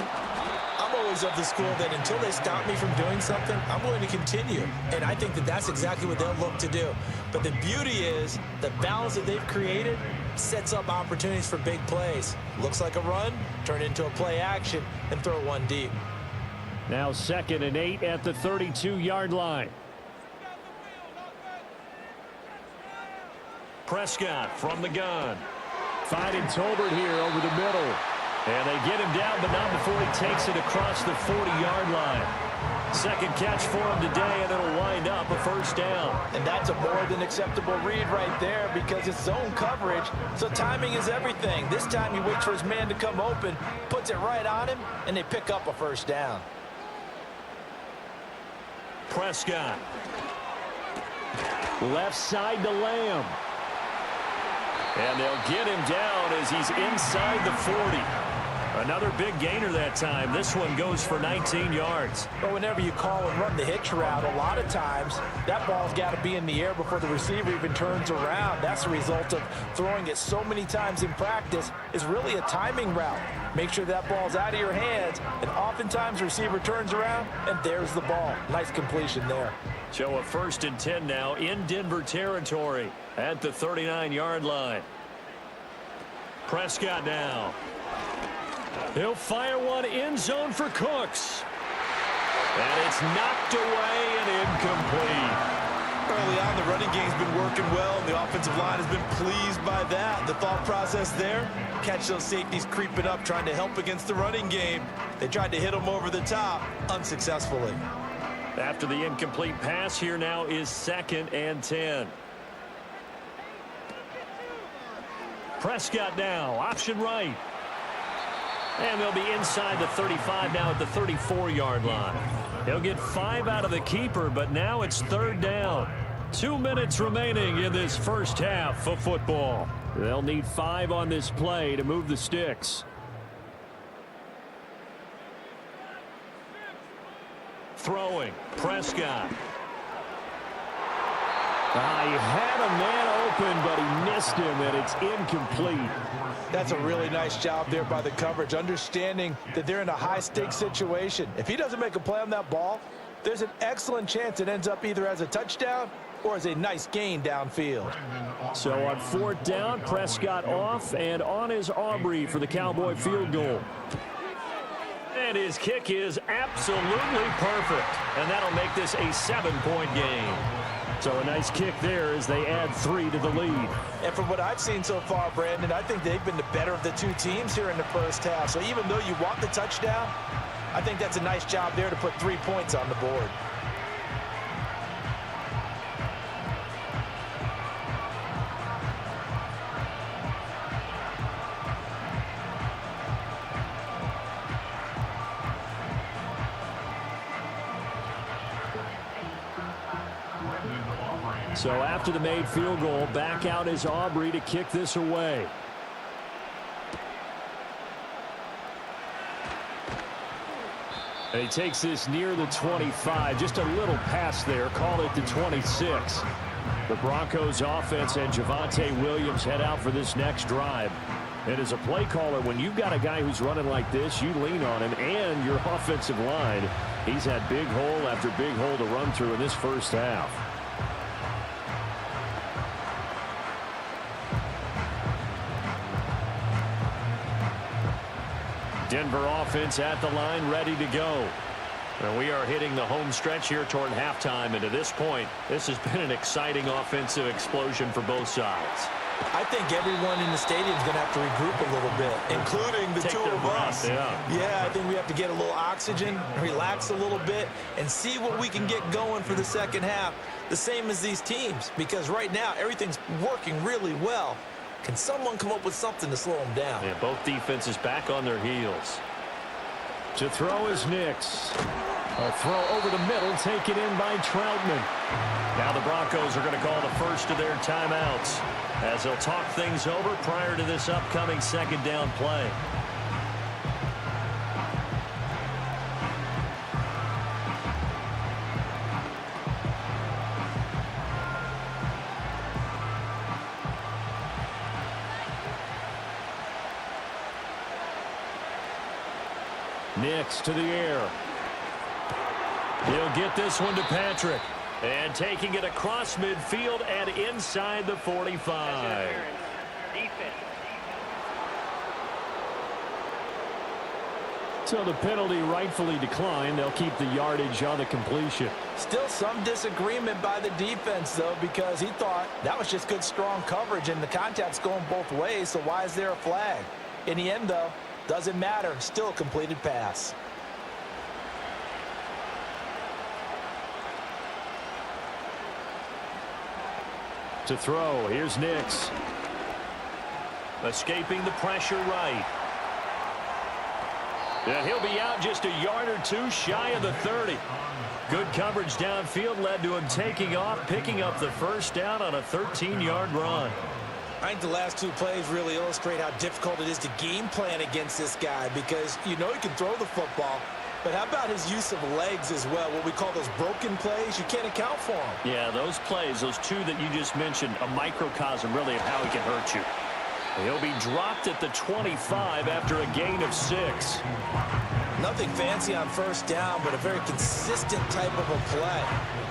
I'm always of the school that until they stop me from doing something, I'm willing to continue. And I think that that's exactly what they'll look to do. But the beauty is the balance that they've created sets up opportunities for big plays. Looks like a run, turn into a play action, and throw one deep. Now 2nd and 8 at the 32-yard line. Prescott from the gun. Finding Tolbert here over the middle. And they get him down, but not before he takes it across the 40-yard line. Second catch for him today, and it'll wind up a first down. And that's a more than acceptable read right there because it's zone coverage, so timing is everything. This time he waits for his man to come open, puts it right on him, and they pick up a first down. Prescott. Left side to Lamb. And they'll get him down as he's inside the 40. Another big gainer that time. This one goes for 19 yards. But whenever you call and run the hitch route, a lot of times that ball's got to be in the air before the receiver even turns around. That's the result of throwing it so many times in practice is really a timing route. Make sure that ball's out of your hands, and oftentimes the receiver turns around, and there's the ball. Nice completion there. So a 1st and 10 now in Denver territory at the 39-yard line. Prescott now. He'll fire one end zone for Cooks. And it's knocked away and incomplete. Early on, the running game's been working well, and the offensive line has been pleased by that. The thought process there, catch those safeties creeping up, trying to help against the running game. They tried to hit them over the top, unsuccessfully. After the incomplete pass, here now is 2nd and 10. Prescott now, option right. And they'll be inside the 35 now at the 34-yard line. He'll get 5 out of the keeper, but now it's 3rd down. 2 minutes remaining in this first half of football. They'll need 5 on this play to move the sticks. Throwing, Prescott. He had a man open, but he missed him, and it's incomplete. That's a really nice job there by the coverage, understanding that they're in a high-stakes situation. If he doesn't make a play on that ball, there's an excellent chance it ends up either as a touchdown or as a nice gain downfield. So on 4th down, Prescott off, and on is Aubrey for the Cowboy field goal. And his kick is absolutely perfect, and that'll make this a 7-point game. So a nice kick there as they add 3 to the lead. And from what I've seen so far, Brandon, I think they've been the better of the two teams here in the first half. So even though you want the touchdown, I think that's a nice job there to put 3 points on the board. So after the made field goal, back out is Aubrey to kick this away. And he takes this near the 25. Just a little pass there. Call it the 26. The Broncos offense and Javonte Williams head out for this next drive. And as a play caller, when you've got a guy who's running like this, you lean on him and your offensive line. He's had big hole after big hole to run through in this first half. Denver offense at the line, ready to go. And we are hitting the home stretch here toward halftime. And to this point, this has been an exciting offensive explosion for both sides. I think everyone in the stadium is going to have to regroup a little bit, including the two of us. Yeah, I think we have to get a little oxygen, relax a little bit, and see what we can get going for the second half. The same as these teams, because right now everything's working really well. Can someone come up with something to slow them down? Yeah, both defenses back on their heels. To throw is Nix. A throw over the middle, taken in by Troutman. Now the Broncos are going to call the first of their timeouts as they'll talk things over prior to this upcoming 2nd down play. Nix to the air. He'll get this one to Patrick. And taking it across midfield and inside the 45. So the penalty rightfully declined. They'll keep the yardage on the completion. Still some disagreement by the defense, though, because he thought that was just good, strong coverage, and the contact's going both ways, so why is there a flag? In the end, though, doesn't matter. Still a completed pass. To throw, here's Nix. Escaping the pressure right. And he'll be out just a yard or two shy of the 30. Good coverage downfield led to him taking off, picking up the first down on a 13-yard run. I think the last 2 plays really illustrate how difficult it is to game plan against this guy, because you know he can throw the football, but how about his use of legs as well? What we call those broken plays, you can't account for them. Yeah, those plays, those 2 that you just mentioned, a microcosm really of how he can hurt you. He'll be dropped at the 25 after a gain of 6. Nothing fancy on first down, but a very consistent type of a play.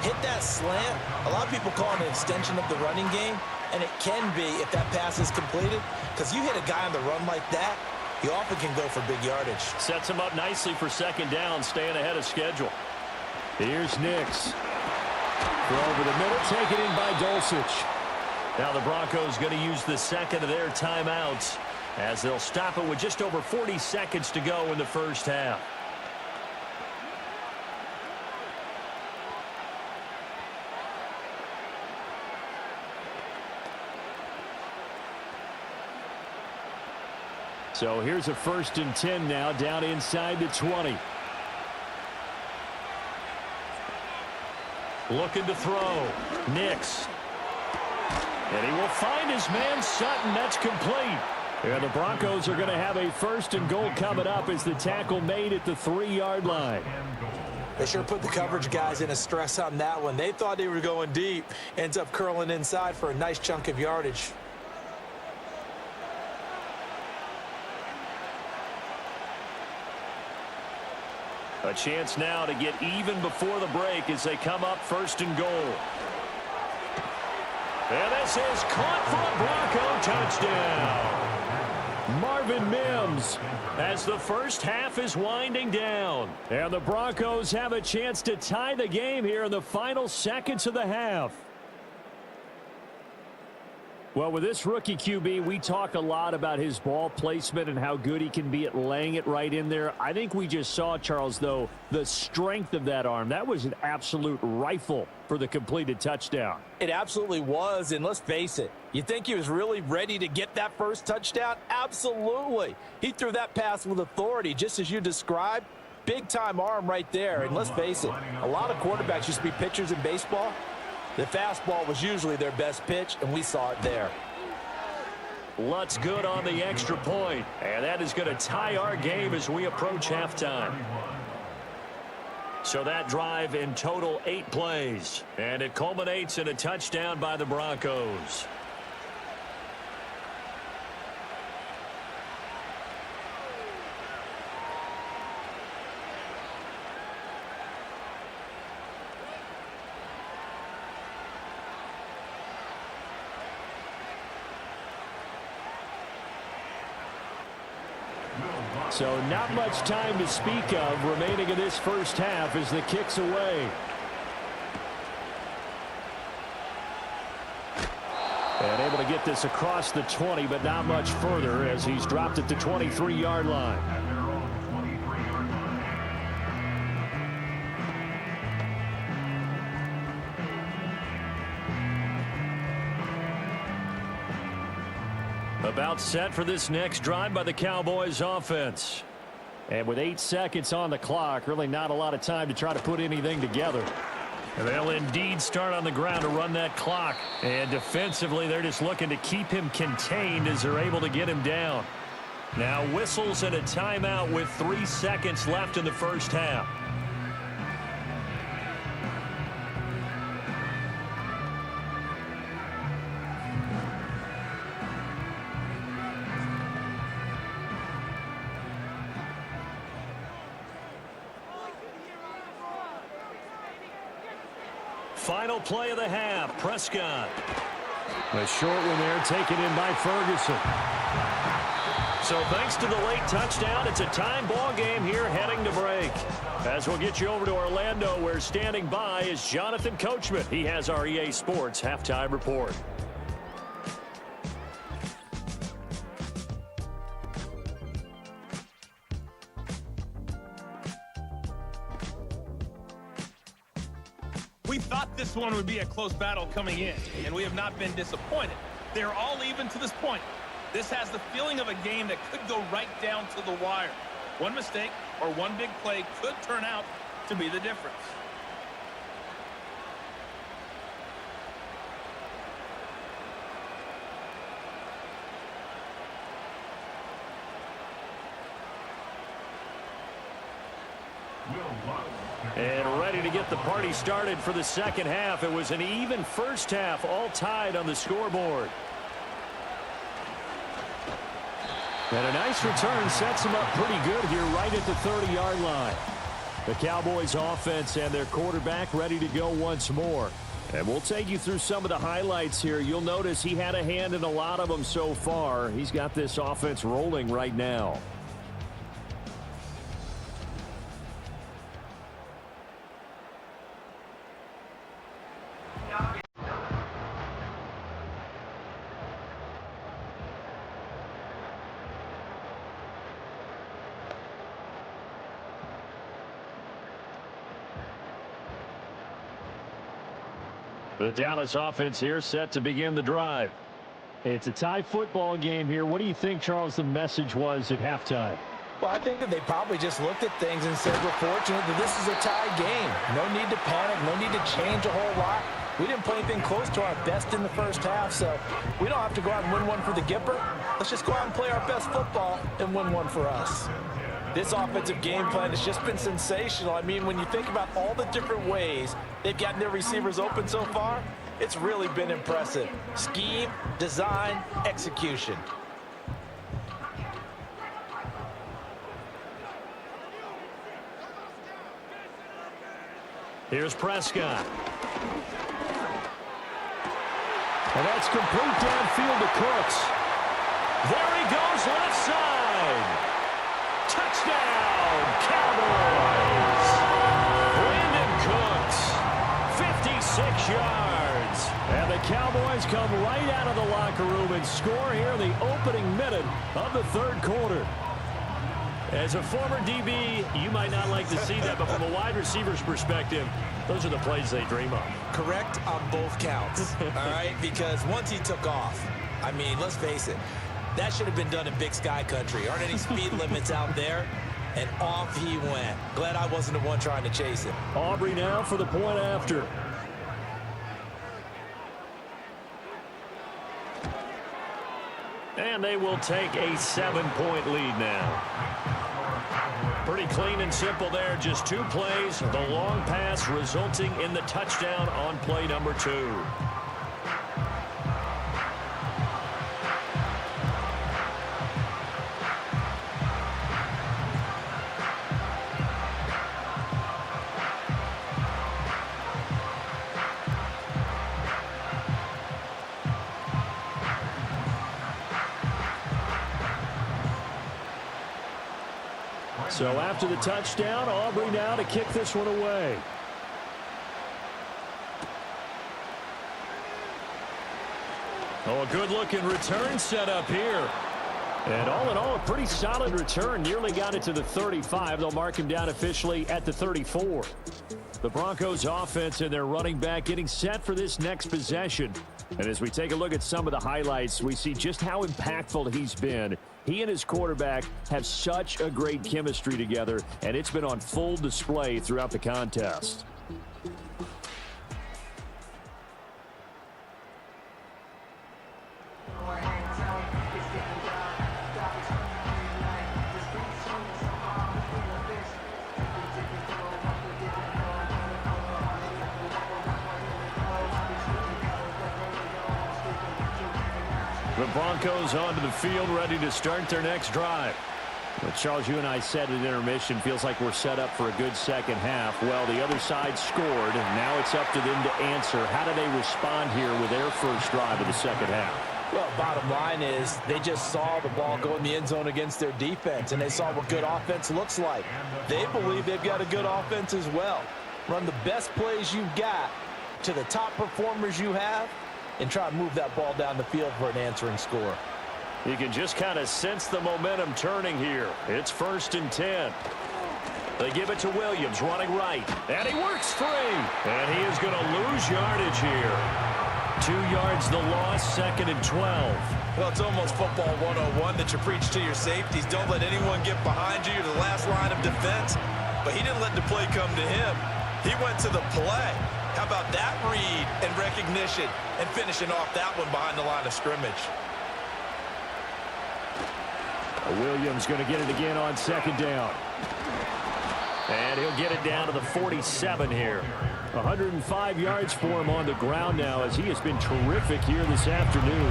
Hit that slant. A lot of people call it an extension of the running game, and it can be if that pass is completed, because you hit a guy on the run like that, he often can go for big yardage. Sets him up nicely for 2nd down, staying ahead of schedule. Here's Nix. Throw over the middle, taken in by Dulcich. Now the Broncos going to use the 2nd of their timeouts as they'll stop it with just over 40 seconds to go in the first half. So here's a 1st and 10 now, down inside the 20. Looking to throw. Nix. And he will find his man Sutton. That's complete. And the Broncos are going to have a 1st and goal coming up as the tackle made at the 3-yard line. They sure put the coverage guys in a stress on that one. They thought they were going deep. Ends up curling inside for a nice chunk of yardage. A chance now to get even before the break as they come up 1st and goal. And this is caught for a Bronco touchdown. Marvin Mims as the first half is winding down. And the Broncos have a chance to tie the game here in the final seconds of the half. Well, with this rookie QB, we talk a lot about his ball placement and how good he can be at laying it right in there. I think we just saw, Charles, though, the strength of that arm. That was an absolute rifle for the completed touchdown. It absolutely was, and let's face it, you think he was really ready to get that first touchdown? Absolutely. He threw that pass with authority, just as you described. Big-time arm right there, and let's face it, a lot of quarterbacks used to be pitchers in baseball. The fastball was usually their best pitch, and we saw it there. Lutz good on the extra point, and that is going to tie our game as we approach halftime. So that drive in total 8 plays, and it culminates in a touchdown by the Broncos. So not much time to speak of remaining in this first half as the kick's away. And able to get this across the 20, but not much further as he's dropped at the 23-yard line. About set for this next drive by the Cowboys offense. And with 8 seconds on the clock, really not a lot of time to try to put anything together. And they'll indeed start on the ground to run that clock. And defensively, they're just looking to keep him contained as they're able to get him down. Now whistles and a timeout with 3 seconds left in the first half. Final play of the half, Prescott. A short one there taken in by Ferguson. So thanks to the late touchdown, it's a time ball game here heading to break. As we'll get you over to Orlando, where standing by is Jonathan Coachman. He has our EA Sports halftime report. We thought this one would be a close battle coming in, and we have not been disappointed. They're all even to this point. This has the feeling of a game that could go right down to the wire. One mistake or one big play could turn out to be the difference. And ready to get the party started for the second half. It was an even first half, all tied on the scoreboard. And a nice return sets them up pretty good here right at the 30-yard line. The Cowboys offense and their quarterback ready to go once more. And we'll take you through some of the highlights here. You'll notice he had a hand in a lot of them so far. He's got this offense rolling right now. The Dallas offense here set to begin the drive. It's a tie football game here. What do you think, Charles, the message was at halftime? Well, I think that they probably just looked at things and said, we're fortunate that this is a tie game. No need to panic, no need to change a whole lot. We didn't play anything close to our best in the first half, so we don't have to go out and win one for the Gipper. Let's just go out and play our best football and win one for us. This offensive game plan has just been sensational. I mean, when you think about all the different ways they've gotten their receivers open so far, it's really been impressive. Scheme, design, execution. Here's Prescott. And that's complete downfield to Cooks. There he goes, left side. Touchdown, Cowboys. Brandon Cooks, 56 yards. And the Cowboys come right out of the locker room and score here in the opening minute of the third quarter. As a former DB, you might not like to see that, but from a wide receiver's perspective, those are the plays they dream of. Correct on both counts, all right? Because once he took off, I mean, let's face it, that should have been done in Big Sky country. Aren't any speed limits out there? And off he went. Glad I wasn't the one trying to chase him. Aubrey now for the point after. And they will take a 7-point lead now. Pretty clean and simple there. Just 2 plays. The long pass resulting in the touchdown on play number 2. So after the touchdown, Aubrey now to kick this one away. Oh, a good-looking return set up here. And all in all, a pretty solid return. Nearly got it to the 35. They'll mark him down officially at the 34. The Broncos offense and their running back getting set for this next possession. And as we take a look at some of the highlights, we see just how impactful he's been. He and his quarterback have such a great chemistry together, and it's been on full display throughout the contest. The Broncos onto the field, ready to start their next drive. But Charles, you and I said at intermission, feels like we're set up for a good second half. Well, the other side scored. Now it's up to them to answer. How do they respond here with their first drive of the second half? Well, bottom line is they just saw the ball go in the end zone against their defense, and they saw what good offense looks like. They believe they've got a good offense as well. Run the best plays you've got to the top performers you have, and try to move that ball down the field for an answering score. You can just kind of sense the momentum turning here. It's 1st and 10. They give it to Williams, running right. And he works free. And he is going to lose yardage here. 2 yards the loss, 2nd and 12. Well, it's almost football 101 that you preach to your safeties. Don't let anyone get behind you. You're the last line of defense. But he didn't let the play come to him. He went to the play. How about that read and recognition and finishing off that one behind the line of scrimmage? Williams going to get it again on 2nd down. And he'll get it down to the 47 here. 105 yards for him on the ground now as he has been terrific here this afternoon.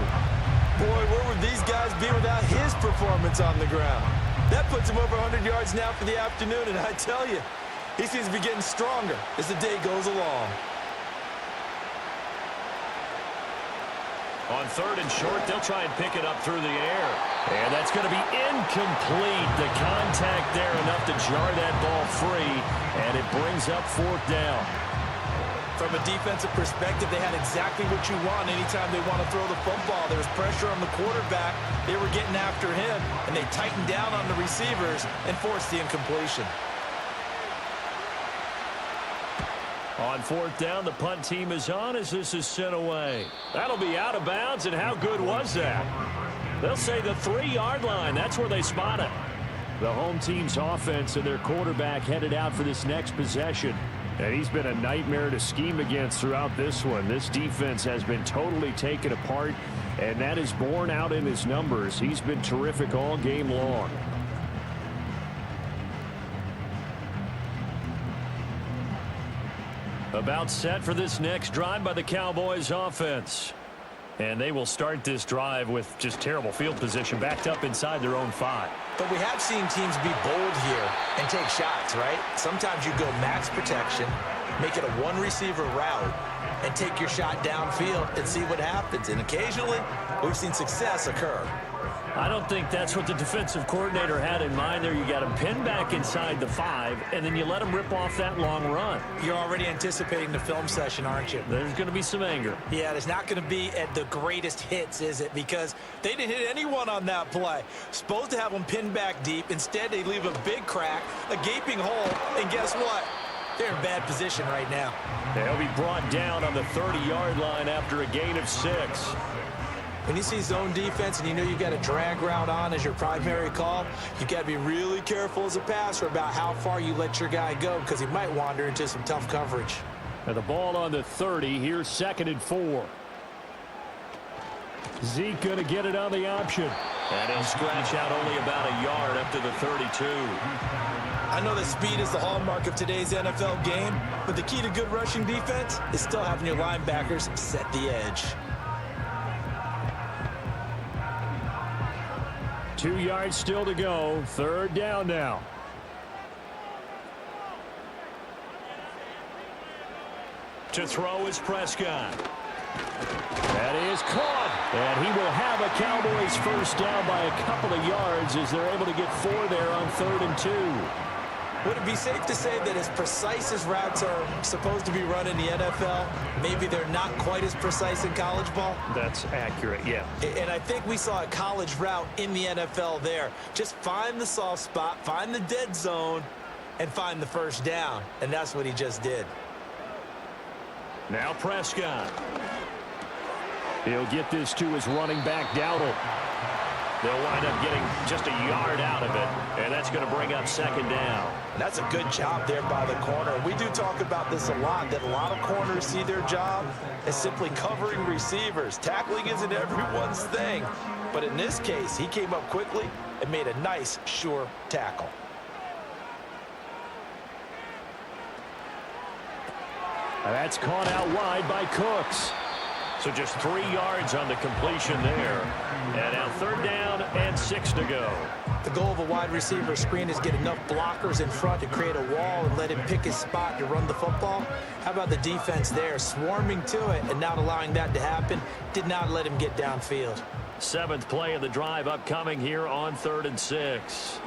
Boy, where would these guys be without his performance on the ground? That puts him over 100 yards now for the afternoon, and I tell you, he seems to be getting stronger as the day goes along. On 3rd and short, they'll try and pick it up through the air. And that's going to be incomplete. The contact there enough to jar that ball free, and it brings up 4th down. From a defensive perspective, they had exactly what you want anytime they want to throw the football. There was pressure on the quarterback. They were getting after him, and they tightened down on the receivers and forced the incompletion. On fourth down, the punt team is on as this is sent away. That'll be out of bounds, and how good was that? They'll say the 3-yard line. That's where they spot it. The home team's offense and their quarterback headed out for this next possession. And he's been a nightmare to scheme against throughout this one. This defense has been totally taken apart, and that is borne out in his numbers. He's been terrific all game long. About set for this next drive by the Cowboys offense. And they will start this drive with just terrible field position, backed up inside their own 5. But we have seen teams be bold here and take shots, right? Sometimes you go max protection, make it a one-receiver route, and take your shot downfield and see what happens. And occasionally, we've seen success occur. I don't think that's what the defensive coordinator had in mind there. You got him pinned back inside the 5, and then you let him rip off that long run. You're already anticipating the film session, aren't you? There's going to be some anger. Yeah, there's not going to be at the greatest hits, is it? Because they didn't hit anyone on that play. Supposed to have them pinned back deep. Instead, they leave a big crack, a gaping hole, and guess what? They're in bad position right now. They'll be brought down on the 30-yard line after a gain of 6. When you see zone defense and you know you got a drag route on as your primary call, you got to be really careful as a passer about how far you let your guy go because he might wander into some tough coverage. And the ball on the 30. Here's 2nd and 4. Zeke going to get it on the option. And he'll scratch out only about a yard up to the 32. I know that speed is the hallmark of today's NFL game, but the key to good rushing defense is still having your linebackers set the edge. 2 yards still to go. 3rd down now. To throw is Prescott. That is caught. And he will have a Cowboys first down by a couple of yards as they're able to get 4 there on 3rd and 2. Would it be safe to say that as precise as routes are supposed to be run in the NFL, maybe they're not quite as precise in college ball? That's accurate, yeah. And I think we saw a college route in the NFL there. Just find the soft spot, find the dead zone, and find the first down. And that's what he just did. Now Prescott. He'll get this to his running back, Dowdle. They'll wind up getting just a yard out of it, and that's going to bring up 2nd down. That's a good job there by the corner. We do talk about this a lot, that a lot of corners see their job as simply covering receivers. Tackling isn't everyone's thing, but in this case, he came up quickly and made a nice, sure tackle. That's caught out wide by Cooks. So just 3 yards on the completion there. And now 3rd down and 6 to go. The goal of a wide receiver screen is get enough blockers in front to create a wall and let him pick his spot to run the football. How about the defense there, swarming to it and not allowing that to happen? Did not let him get downfield. 7th play of the drive upcoming here on 3rd and 6.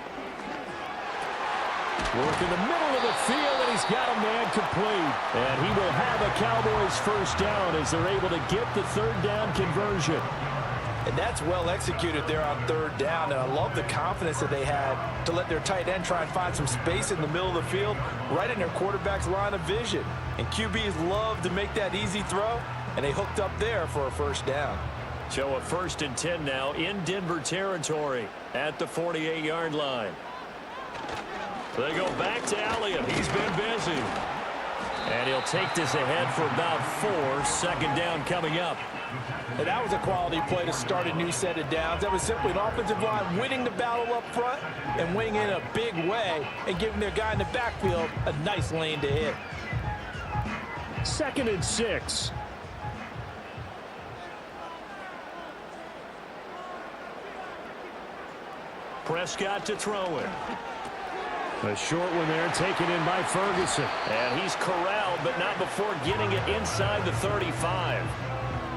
Work in the middle of the field, and he's got a man complete. And he will have a Cowboys first down as they're able to get the 3rd down conversion. And that's well executed there on 3rd down. And I love the confidence that they had to let their tight end try and find some space in the middle of the field, right in their quarterback's line of vision. And QBs love to make that easy throw, and they hooked up there for a first down. So a 1st and 10 now in Denver territory at the 48-yard line. They go back to Elliott. He's been busy. And he'll take this ahead for about 4. 2nd down coming up. And that was a quality play to start a new set of downs. That was simply an offensive line winning the battle up front and winning in a big way and giving their guy in the backfield a nice lane to hit. 2nd and 6. Prescott to throw it. A short one there taken in by Ferguson. And he's corralled, but not before getting it inside the 35.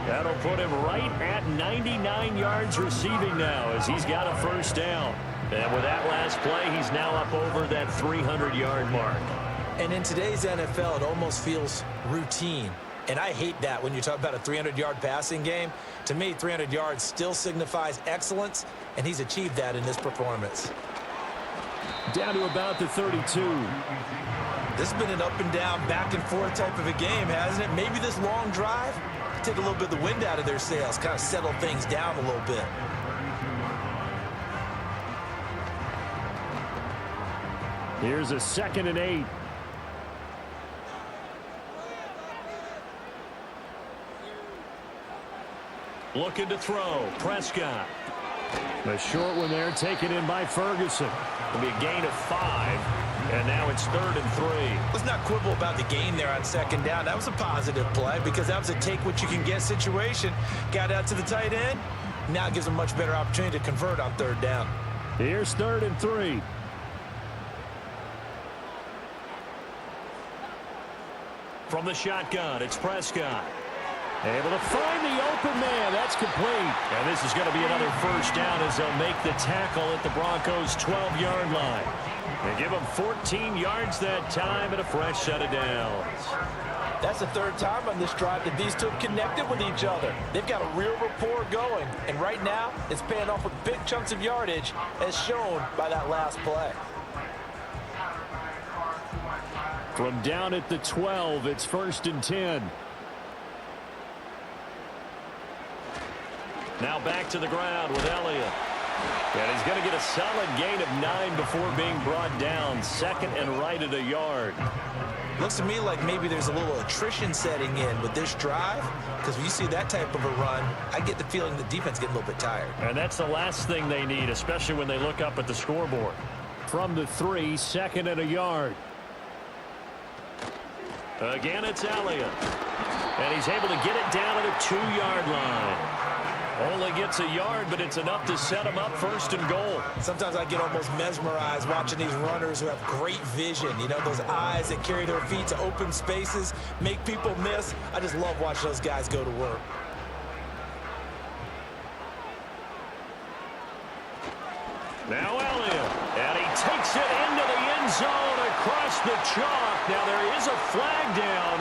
That'll put him right at 99 yards receiving now as he's got a first down. And with that last play, he's now up over that 300-yard mark. And in today's NFL, it almost feels routine. And I hate that when you talk about a 300-yard passing game. To me, 300 yards still signifies excellence, and he's achieved that in this performance. Down to about the 32. This has been an up and down, back and forth type of a game, hasn't it? Maybe this long drive take a little bit of the wind out of their sails, kind of settle things down a little bit. Here's a 2nd and 8. Looking to throw. Prescott. A short one there, taken in by Ferguson. It'll be a gain of 5, and now it's 3rd and 3. Let's not quibble about the gain there on 2nd down. That was a positive play because that was a take-what-you-can-get situation. Got out to the tight end. Now it gives them a much better opportunity to convert on 3rd down. Here's 3rd and 3. From the shotgun, it's Prescott. Able to find the open man. That's complete. And this is going to be another 1st down as they'll make the tackle at the Broncos' 12-yard line. They give them 14 yards that time and a fresh set of downs. That's the 3rd time on this drive that these two have connected with each other. They've got a real rapport going, and right now it's paying off with big chunks of yardage as shown by that last play. From down at the 12, it's 1st and 10. Now back to the ground with Elliott. And he's going to get a solid gain of 9 before being brought down. 2nd and right at a yard. Looks to me like maybe there's a little attrition setting in with this drive, because when you see that type of a run, I get the feeling the defense getting a little bit tired. And that's the last thing they need, especially when they look up at the scoreboard. From the 3, 2nd and a yard. Again, it's Elliott. And he's able to get it down to the 2-yard line. Only gets a yard, but it's enough to set him up 1st and goal. Sometimes I get almost mesmerized watching these runners who have great vision. You know, those eyes that carry their feet to open spaces, make people miss. I just love watching those guys go to work. Now Elliott, and he takes it into the end zone across the chalk. Now there is a flag down,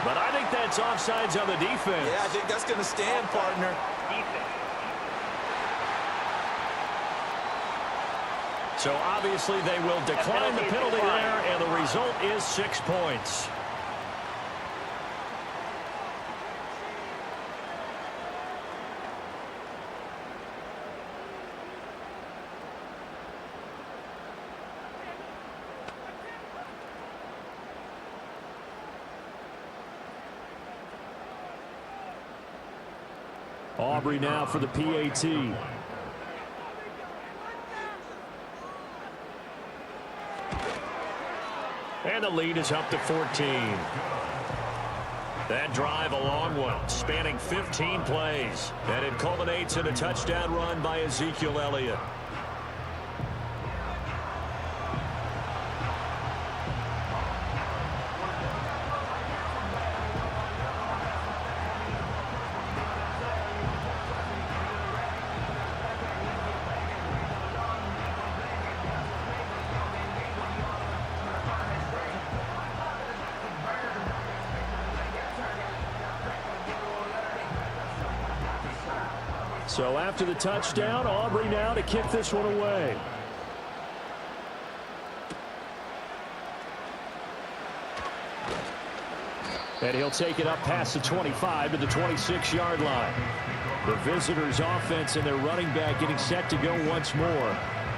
but I think that's offsides on the defense. Yeah, I think that's going to stand, partner. So obviously they will decline the penalty there, and the result is 6 points. Aubrey now for the PAT. And the lead is up to 14. That drive a long one, spanning 15 plays. And it culminates in a touchdown run by Ezekiel Elliott. So after the touchdown, Aubrey now to kick this one away. And he'll take it up past the 25 to the 26-yard line. The visitors' offense and their running back getting set to go once more.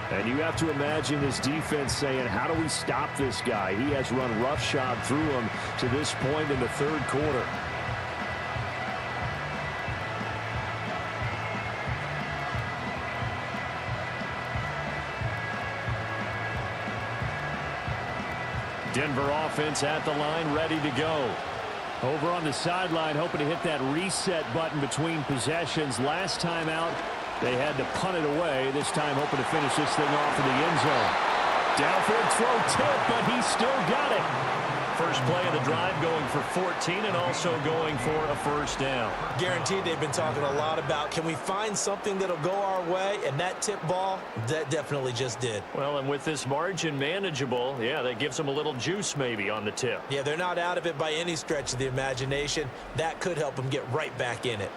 And you have to imagine this defense saying, how do we stop this guy? He has run roughshod through him to this point in the 3rd quarter. Denver offense at the line, ready to go. Over on the sideline, hoping to hit that reset button between possessions. Last time out, they had to punt it away. This time, hoping to finish this thing off in the end zone. Downfield throw tip, but he still got it. First play of the drive going for 14 and also going for a 1st down. Guaranteed they've been talking a lot about, can we find something that'll go our way? And that tip ball, that definitely just did. Well, and with this margin manageable, yeah, that gives them a little juice maybe on the tip. Yeah, they're not out of it by any stretch of the imagination. That could help them get right back in it.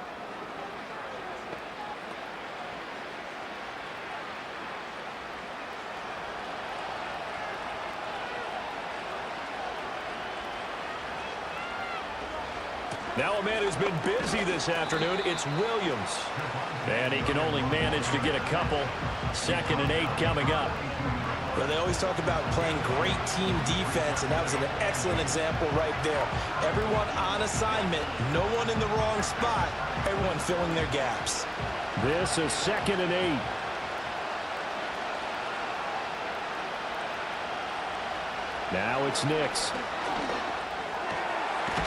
Now a man who's been busy this afternoon, it's Williams. And he can only manage to get a couple. 2nd and 8 coming up. Well, they always talk about playing great team defense, and that was an excellent example right there. Everyone on assignment, no one in the wrong spot, everyone filling their gaps. This is 2nd and 8. Now it's Nix.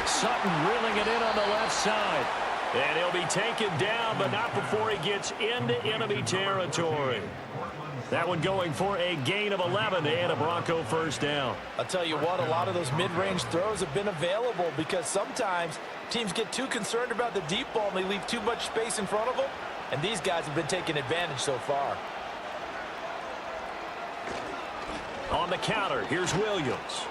Sutton reeling it in on the left side. And he'll be taken down, but not before he gets into enemy territory. That one going for a gain of 11 and a Bronco first down. I'll tell you what, a lot of those mid-range throws have been available because sometimes teams get too concerned about the deep ball and they leave too much space in front of them. And these guys have been taking advantage so far. On the counter, here's Williams.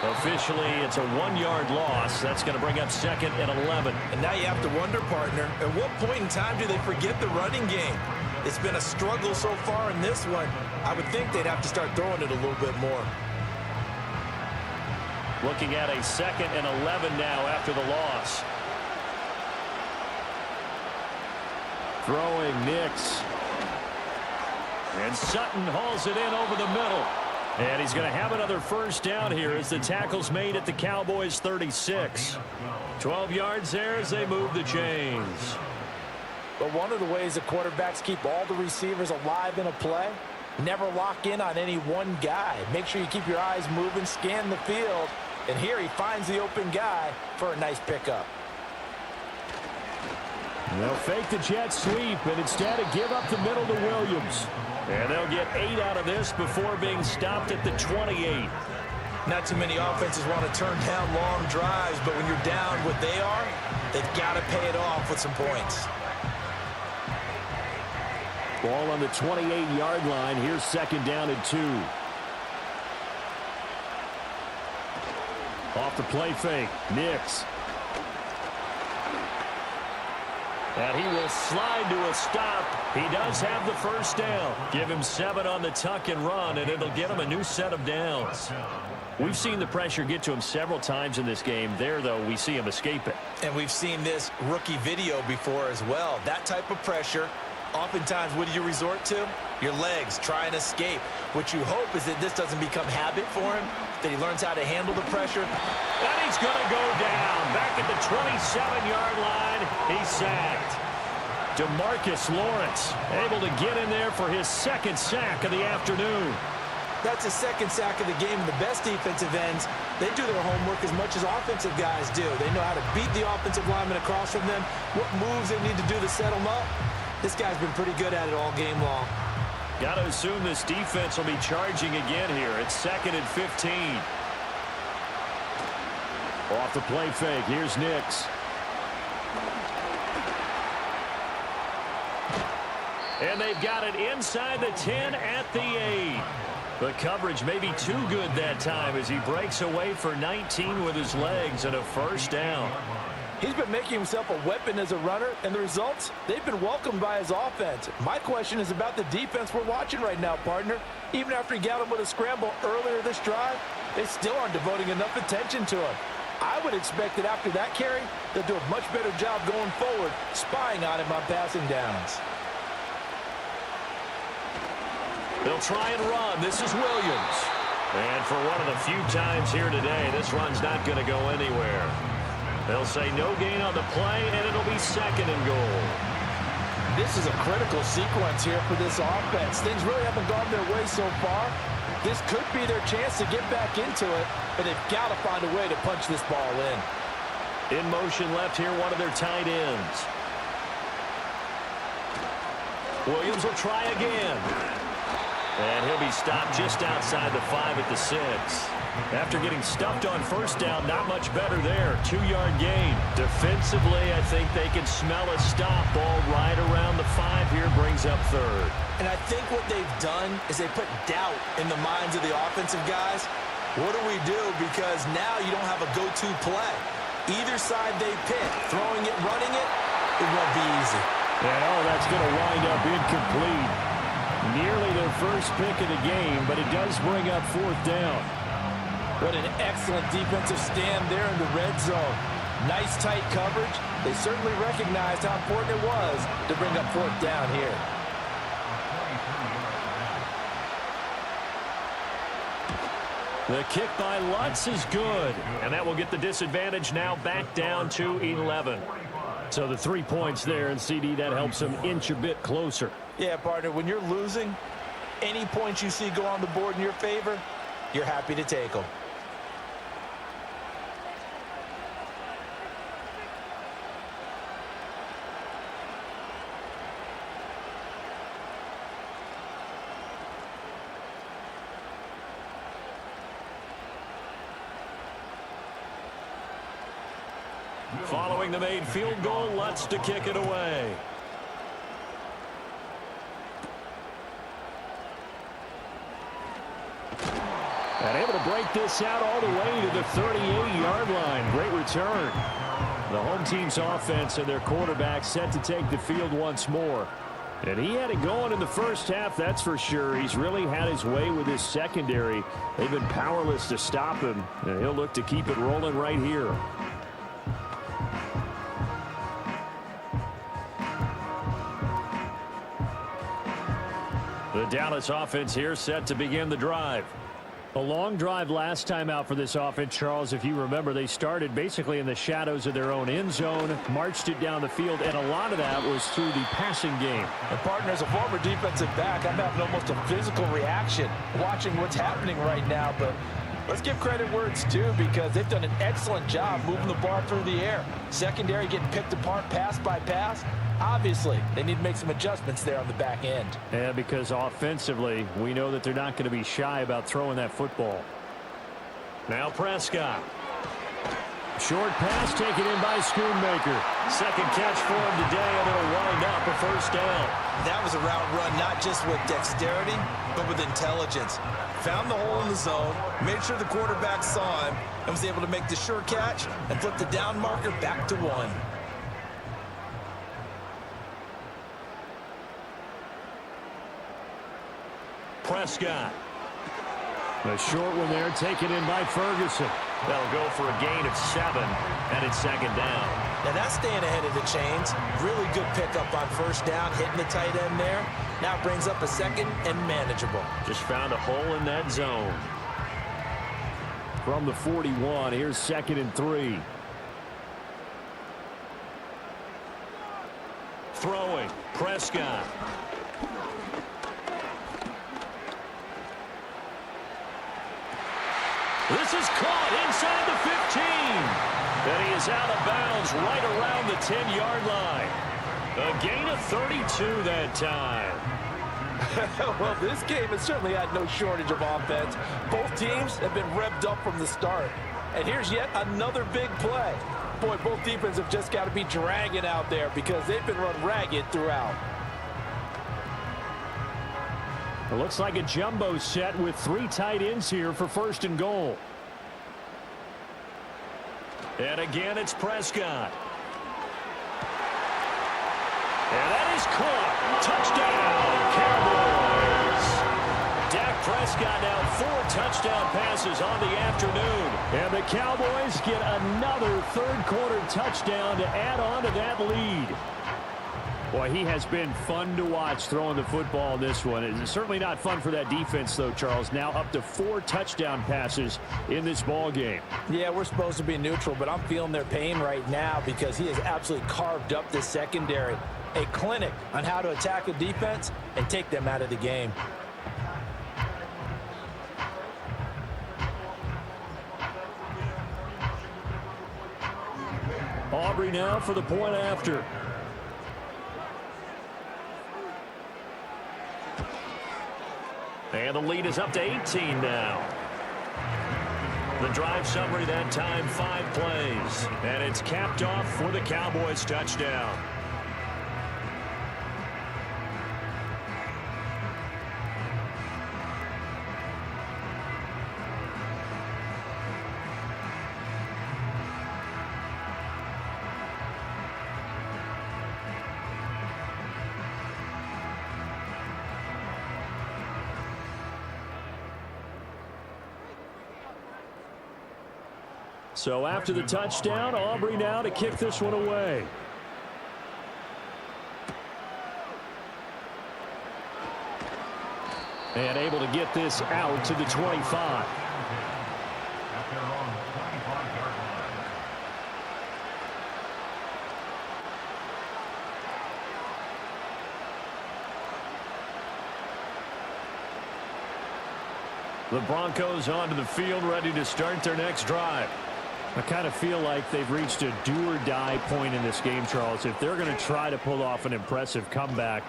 Officially, it's a 1-yard loss. That's going to bring up 2nd and 11. And now you have to wonder, partner, at what point in time do they forget the running game? It's been a struggle so far in this one. I would think they'd have to start throwing it a little bit more. Looking at a 2nd and 11 now after the loss. Throwing Nix. And Sutton hauls it in over the middle. And he's going to have another first down here as the tackle's made at the Cowboys 36. 12 yards there as they move the chains. But one of the ways the quarterbacks keep all the receivers alive in a play, never lock in on any one guy. Make sure you keep your eyes moving, scan the field. And here he finds the open guy for a nice pickup. They'll fake the jet sweep and instead give up the middle to Williams. And they'll get 8 out of this before being stopped at the 28. Not too many offenses want to turn down long drives, but when you're down what they are, they've got to pay it off with some points. Ball on the 28-yard line. Here's 2nd down and 2. Off the play fake. Nix. And he will slide to a stop. He does have the first down. Give him 7 on the tuck and run, and it'll get him a new set of downs. We've seen the pressure get to him several times in this game. There, though, we see him escape it. And we've seen this rookie video before as well. That type of pressure, oftentimes, what do you resort to? Your legs, try and escape. What you hope is that this doesn't become habit for him, that he learns how to handle the pressure. And he's going to go down. Back at the 27-yard line, he's sacked. DeMarcus Lawrence able to get in there for his 2nd sack of the afternoon. That's a 2nd sack of the game. The best defensive ends, they do their homework as much as offensive guys do. They know how to beat the offensive lineman across from them, what moves they need to do to set them up. This guy's been pretty good at it all game long. Got to assume this defense will be charging again here. It's 2nd and 15. Off the play fake. Here's Nix. And they've got it inside the 10 at the 8. The coverage may be too good that time as he breaks away for 19 with his legs and a first down. He's been making himself a weapon as a runner, and the results, they've been welcomed by his offense. My question is about the defense we're watching right now, partner. Even after he got him with a scramble earlier this drive, they still aren't devoting enough attention to him. I would expect that after that carry, they'll do a much better job going forward, spying on him on passing downs. They'll try and run. This is Williams. And for one of the few times here today, this run's not going to go anywhere. They'll say no gain on the play, and it'll be 2nd and goal. This is a critical sequence here for this offense. Things really haven't gone their way so far. This could be their chance to get back into it, but they've got to find a way to punch this ball in. In motion left here, one of their tight ends. Williams will try again. And he'll be stopped just outside the 5 at the 6. After getting stuffed on first down, not much better there. 2-yard gain. Defensively, I think they can smell a stop. Ball right around the 5 here, brings up 3rd. And I think what they've done is they put doubt in the minds of the offensive guys. What do we do? Because now you don't have a go-to play. Either side they pick, throwing it, running it, it won't be easy. Oh, that's going to wind up incomplete. Nearly their first pick of the game, but it does bring up 4th down. What an excellent defensive stand there in the red zone. Nice tight coverage. They certainly recognized how important it was to bring up fourth down here. The kick by Lutz is good, and that will get the disadvantage now back down to 11. So the 3 points there, and CD, that helps them inch a bit closer. Yeah, partner, when you're losing, any points you see go on the board in your favor, you're happy to take them. Following the made field goal, Lutz to kick it away. And able to break this out all the way to the 38-yard line. Great return. The home team's offense and their quarterback set to take the field once more. And he had it going in the first half, that's for sure. He's really had his way with his secondary. They've been powerless to stop him, and he'll look to keep it rolling right here. The Dallas offense here set to begin the drive. A long drive last time out for this offense, Charles. If you remember, they started basically in the shadows of their own end zone, marched it down the field, and a lot of that was through the passing game. And partner, as a former defensive back, I'm having almost a physical reaction watching what's happening right now. But let's give credit where it's due, because they've done an excellent job moving the ball through the air. Secondary getting picked apart pass by pass. Obviously, they need to make some adjustments there on the back end. Yeah, because offensively, we know that they're not going to be shy about throwing that football. Now Prescott. Short pass taken in by Schoonmaker. Second catch for him today, and it'll wind up a first down. That was a route run not just with dexterity, but with intelligence. Found the hole in the zone, made sure the quarterback saw him, and was able to make the short catch and flip the down marker back to 1. Prescott. The short one there taken in by Ferguson. They'll go for a gain of 7, and it's second down. Now that's staying ahead of the chains. Really good pickup on first down, hitting the tight end there. Now brings up a second and manageable. Just found a hole in that zone. From the 41, here's 2nd and 3. Throwing, Prescott. This is caught inside the 15. And he is out of bounds right around the 10-yard line. A gain of 32 that time. Well, this game has certainly had no shortage of offense. Both teams have been revved up from the start. And here's yet another big play. Boy, both defenses have just got to be dragging out there, because they've been run ragged throughout. It looks like a jumbo set with 3 tight ends here for 1st and goal. And again, it's Prescott. And that is caught. Touchdown, Cowboys. Dak Prescott now 4 touchdown passes on the afternoon. And the Cowboys get another third-quarter touchdown to add on to that lead. Boy, he has been fun to watch throwing the football in this one. It's certainly not fun for that defense, though, Charles. Now up to 4 touchdown passes in this ball game. Yeah, we're supposed to be neutral, but I'm feeling their pain right now, because he has absolutely carved up the secondary. A clinic on how to attack a defense and take them out of the game. Aubrey now for the point after. And the lead is up to 18 now. The drive summary that time, 5 plays. And it's capped off for the Cowboys touchdown. So after the touchdown, Aubrey now to kick this one away. And able to get this out to the 25. The Broncos onto the field, ready to start their next drive. I kind of feel like they've reached a do-or-die point in this game, Charles. If they're going to try to pull off an impressive comeback,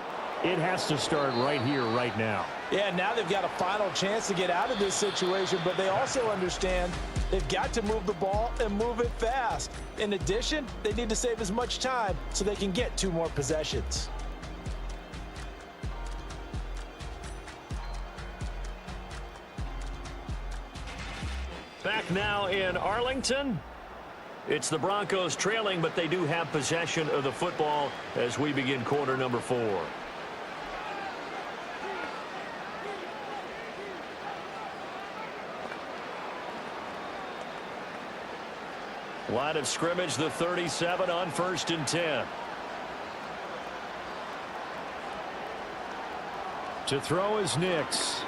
it has to start right here, right now. Yeah, now they've got a final chance to get out of this situation, but they also understand they've got to move the ball and move it fast. In addition, they need to save as much time so they can get 2 more possessions. Back now in Arlington. It's the Broncos trailing, but they do have possession of the football as we begin quarter number 4. Line of scrimmage, the 37 on 1st and 10. To throw is Nix.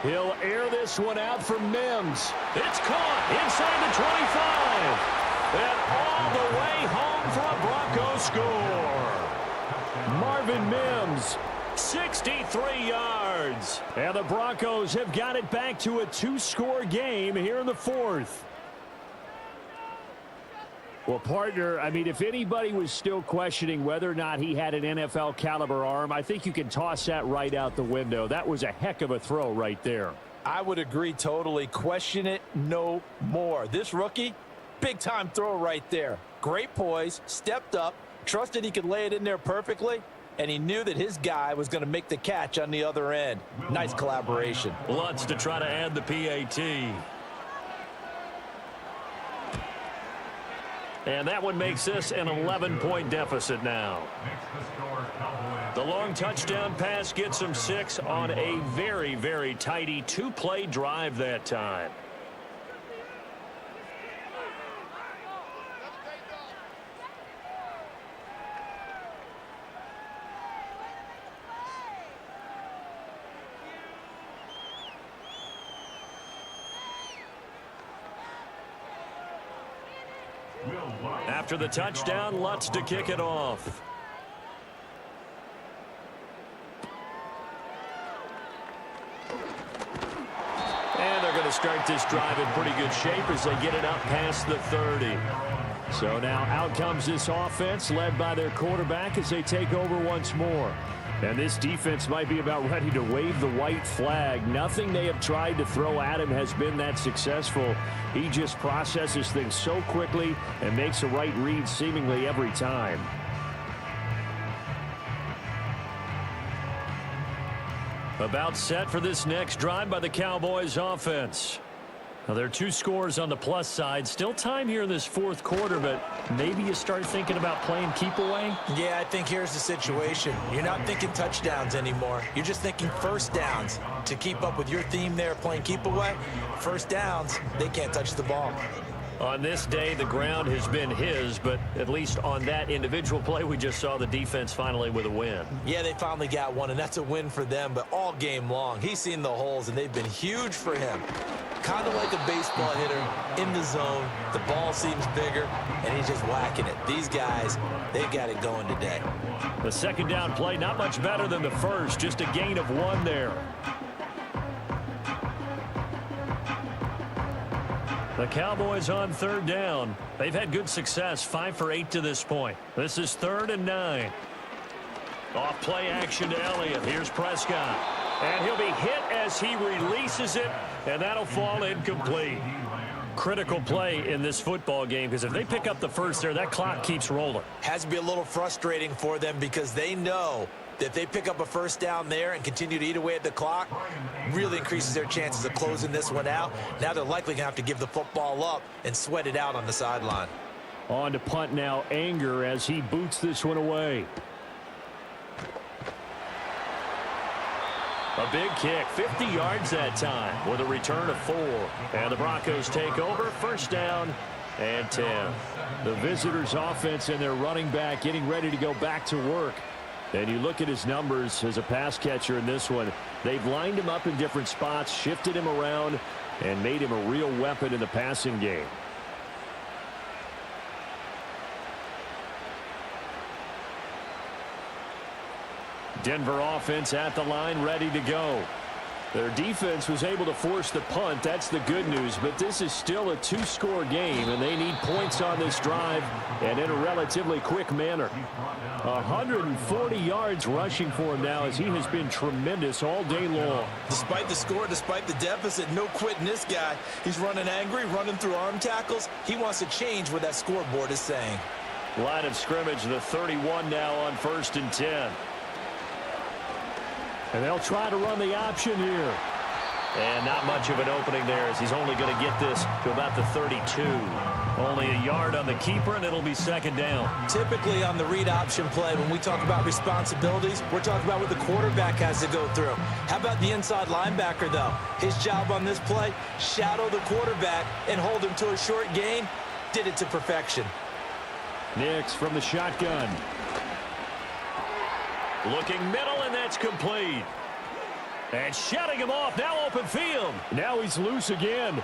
He'll air this one out for Mims. It's caught inside the 25. And all the way home for a Bronco score. Marvin Mims, 63 yards. And the Broncos have got it back to a 2-score game here in the 4th. Well, partner, I mean, if anybody was still questioning whether or not he had an NFL caliber arm, I think you can toss that right out the window. That was a heck of a throw right there. I would agree totally. Question it no more. This rookie, big-time throw right there. Great poise, stepped up, trusted he could lay it in there perfectly, and he knew that his guy was going to make the catch on the other end. Nice collaboration. Lutz to try to add the PAT. And that one makes this an 11-point deficit now. The long touchdown pass gets them 6 on a very, very tidy 2-play drive that time. After the touchdown, Lutz to kick it off. And they're going to start this drive in pretty good shape as they get it up past the 30. So now out comes this offense led by their quarterback as they take over once more. And this defense might be about ready to wave the white flag. Nothing they have tried to throw at him has been that successful. He just processes things so quickly and makes the right read seemingly every time. About set for this next drive by the Cowboys offense. Now, there are 2 scores on the plus side. Still time here in this 4th quarter, but maybe you start thinking about playing keep away? Yeah, I think here's the situation. You're not thinking touchdowns anymore. You're just thinking first downs. To keep up with your theme there, playing keep away, first downs, they can't touch the ball. On this day, the ground has been his, but at least on that individual play, we just saw the defense finally with a win. Yeah, they finally got one, and that's a win for them, but all game long, he's seen the holes, and they've been huge for him. Kind of like a baseball hitter in the zone. The ball seems bigger, and he's just whacking it. These guys, they've got it going today. The second down play, not much better than the first, just a gain of 1 there. The Cowboys on 3rd down. They've had good success, 5 for 8 to this point. This is 3rd and 9. Off play action to Elliott. Here's Prescott. And he'll be hit as he releases it, and that'll fall incomplete. Critical play in this football game, because if they pick up the first there, that clock keeps rolling. Has to be a little frustrating for them because they know that if they pick up a first down there and continue to eat away at the clock, really increases their chances of closing this one out. Now they're likely going to have to give the football up and sweat it out on the sideline. On to punt now, Anger as he boots this one away. A big kick, 50 yards that time with a return of 4. And the Broncos take over, first down and 10. The visitors' offense and their running back getting ready to go back to work. And you look at his numbers as a pass catcher in this one. They've lined him up in different spots, shifted him around, and made him a real weapon in the passing game. Denver offense at the line, ready to go. Their defense was able to force the punt. That's the good news. But this is still a two-score game, and they need points on this drive and in a relatively quick manner. 140 yards rushing for him now as he has been tremendous all day long. Despite the score, despite the deficit, no quitting this guy. He's running angry, running through arm tackles. He wants to change what that scoreboard is saying. Line of scrimmage, the 31 now on 1st and 10. And they'll try to run the option here. And not much of an opening there as he's only going to get this to about the 32. Only a yard on the keeper, and it'll be 2nd down. Typically on the read option play, when we talk about responsibilities, we're talking about what the quarterback has to go through. How about the inside linebacker, though? His job on this play, shadow the quarterback and hold him to a short gain. Did it to perfection. Nix from the shotgun. Looking middle, and that's complete. And shutting him off, now open field. Now he's loose again.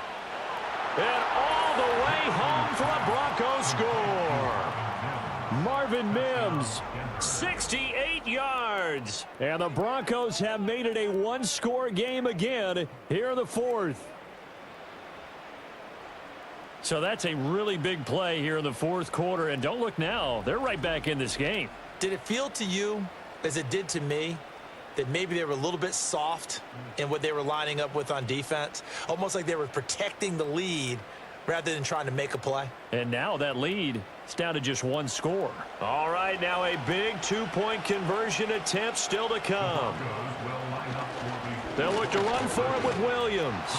And all the way home for a Broncos score. Marvin Mims. 68 yards. And the Broncos have made it a one-score game again here in the 4th. So that's a really big play here in the 4th quarter. And don't look now, they're right back in this game. Did it feel to you, as it did to me, that maybe they were a little bit soft in what they were lining up with on defense? Almost like they were protecting the lead rather than trying to make a play. And now that lead is down to just one score. All right, now a big two-point conversion attempt still to come. They'll look to run for it with Williams.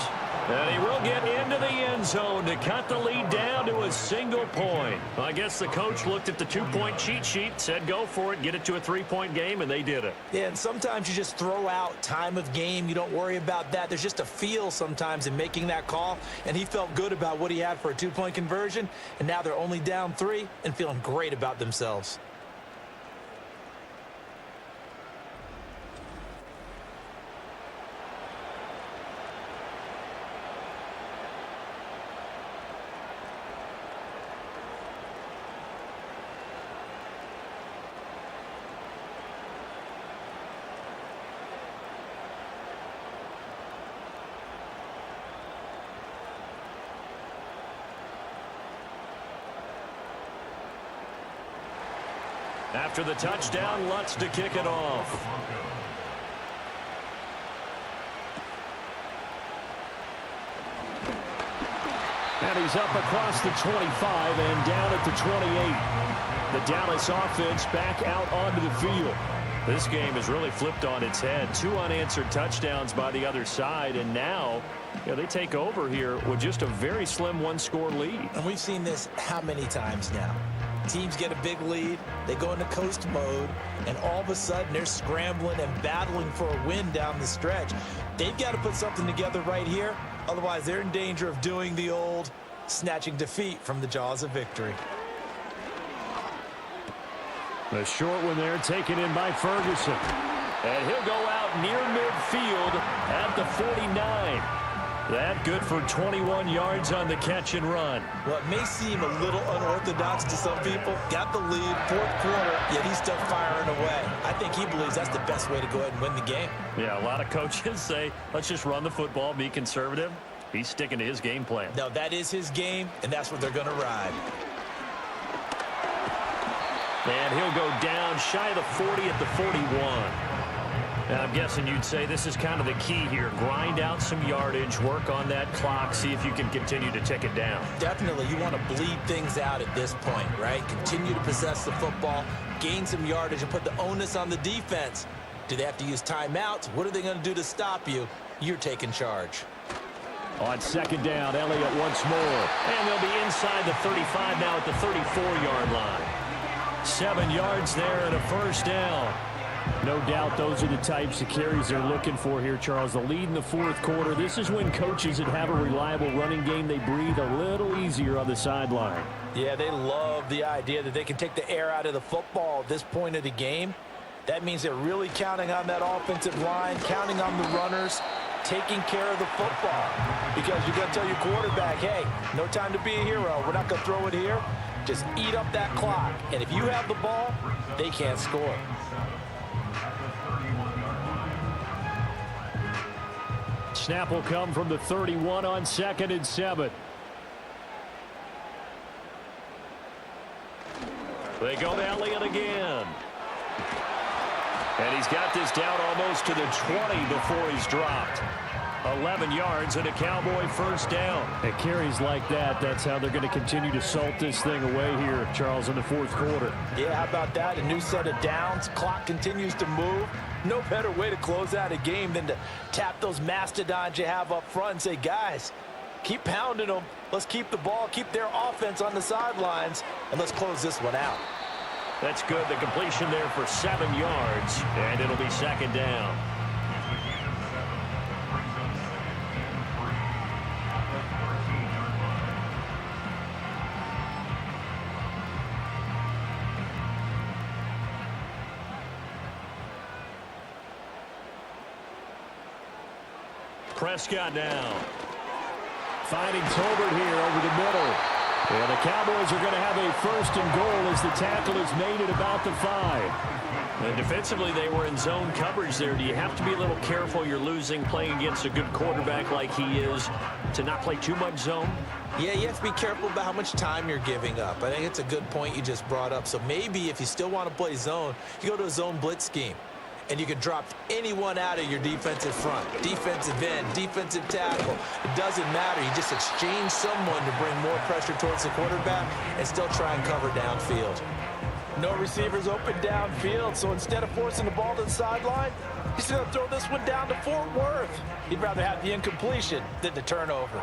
And he will get into the end zone to cut the lead down to a single point. I guess the coach looked at the two-point cheat sheet, said go for it, get it to a three-point game, and they did it. Yeah, and sometimes you just throw out time of game. You don't worry about that. There's just a feel sometimes in making that call, and he felt good about what he had for a two-point conversion, and now they're only down 3 and feeling great about themselves. After the touchdown, Lutz to kick it off. And he's up across the 25 and down at the 28. The Dallas offense back out onto the field. This game has really flipped on its head. 2 unanswered touchdowns by the other side, and now they take over here with just a very slim one-score lead. And we've seen this how many times now? Teams get a big lead, they go into coast mode, and all of a sudden they're scrambling and battling for a win down the stretch. They've got to put something together right here, otherwise they're in danger of doing the old snatching defeat from the jaws of victory. The short one there taken in by Ferguson. And he'll go out near midfield at the 49. That good for 21 yards on the catch and run. Well, it may seem a little unorthodox to some people. Got the lead, 4th quarter, yet he's still firing away. I think he believes that's the best way to go ahead and win the game. Yeah, a lot of coaches say, let's just run the football, be conservative. He's sticking to his game plan. No, that is his game, and that's what they're going to ride. And he'll go down shy of the 40 at the 41. And I'm guessing you'd say this is kind of the key here. Grind out some yardage, work on that clock, see if you can continue to tick it down. Definitely, you want to bleed things out at this point, right? Continue to possess the football, gain some yardage, and put the onus on the defense. Do they have to use timeouts? What are they going to do to stop you? You're taking charge. On 2nd down, Elliott once more. And they'll be inside the 35 now at the 34-yard line. 7 yards there and a 1st down. No doubt those are the types of carries they're looking for here, Charles. The lead in the fourth quarter. This is when coaches that have a reliable running game, they breathe a little easier on the sideline. Yeah, they love the idea that they can take the air out of the football at this point of the game. That means they're really counting on that offensive line, counting on the runners, taking care of the football. Because you're going to tell your quarterback, hey, no time to be a hero. We're not going to throw it here. Just eat up that clock. And if you have the ball, they can't score. Snap will come from the 31 on 2nd and 7. They go to Elliott again. And he's got this down almost to the 20 before he's dropped. 11 yards and a Cowboy first down. And carries like that, that's how they're going to continue to salt this thing away here, Charles, in the fourth quarter. Yeah, how about that? A new set of downs. Clock continues to move. No better way to close out a game than to tap those mastodons you have up front and say, guys, keep pounding them. Let's keep the ball, keep their offense on the sidelines, and let's close this one out. That's good. The completion there for 7 yards, and it'll be second down. Prescott now. Finding Tolbert here over the middle. And the Cowboys are going to have a first and goal as the tackle is made at about the 5. And defensively, they were in zone coverage there. Do you have to be a little careful? You're losing playing against a good quarterback like he is to not play too much zone? Yeah, you have to be careful about how much time you're giving up. I think it's a good point you just brought up. So maybe if you still want to play zone, you go to a zone blitz scheme. And you can drop anyone out of your defensive front, defensive end, defensive tackle. It doesn't matter. You just exchange someone to bring more pressure towards the quarterback and still try and cover downfield. No receivers open downfield, so instead of forcing the ball to the sideline, he's going to throw this one down to Fort Worth. He'd rather have the incompletion than the turnover.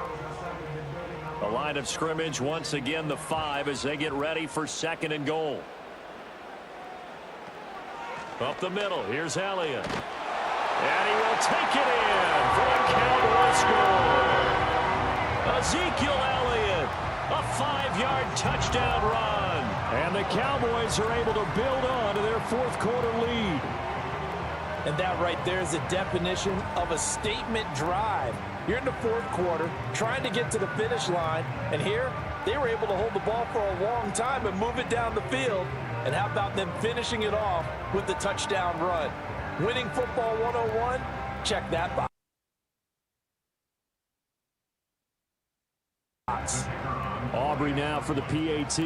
The line of scrimmage once again the 5 as they get ready for second and goal. Up the middle, here's Elliott. And he will take it in for a Cowboy score. Ezekiel Elliott, a 5-yard touchdown run. And the Cowboys are able to build on to their fourth quarter lead. And that right there is the definition of a statement drive. You're in the fourth quarter, trying to get to the finish line. And here, they were able to hold the ball for a long time and move it down the field. And how about them finishing it off with the touchdown run? Winning football 101? Check that box. Aubrey now for the PAT.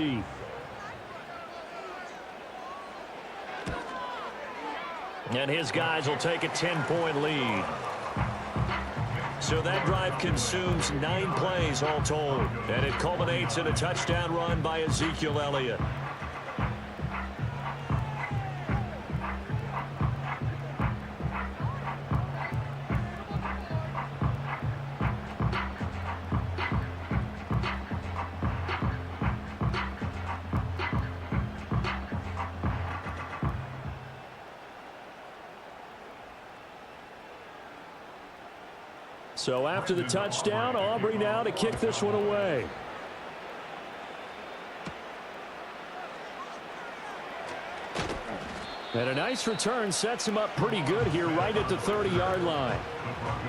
And his guys will take a 10-point lead. So that drive consumes 9 plays all told. And it culminates in a touchdown run by Ezekiel Elliott. So after the touchdown, Aubrey now to kick this one away. And a nice return sets him up pretty good here right at the 30-yard line.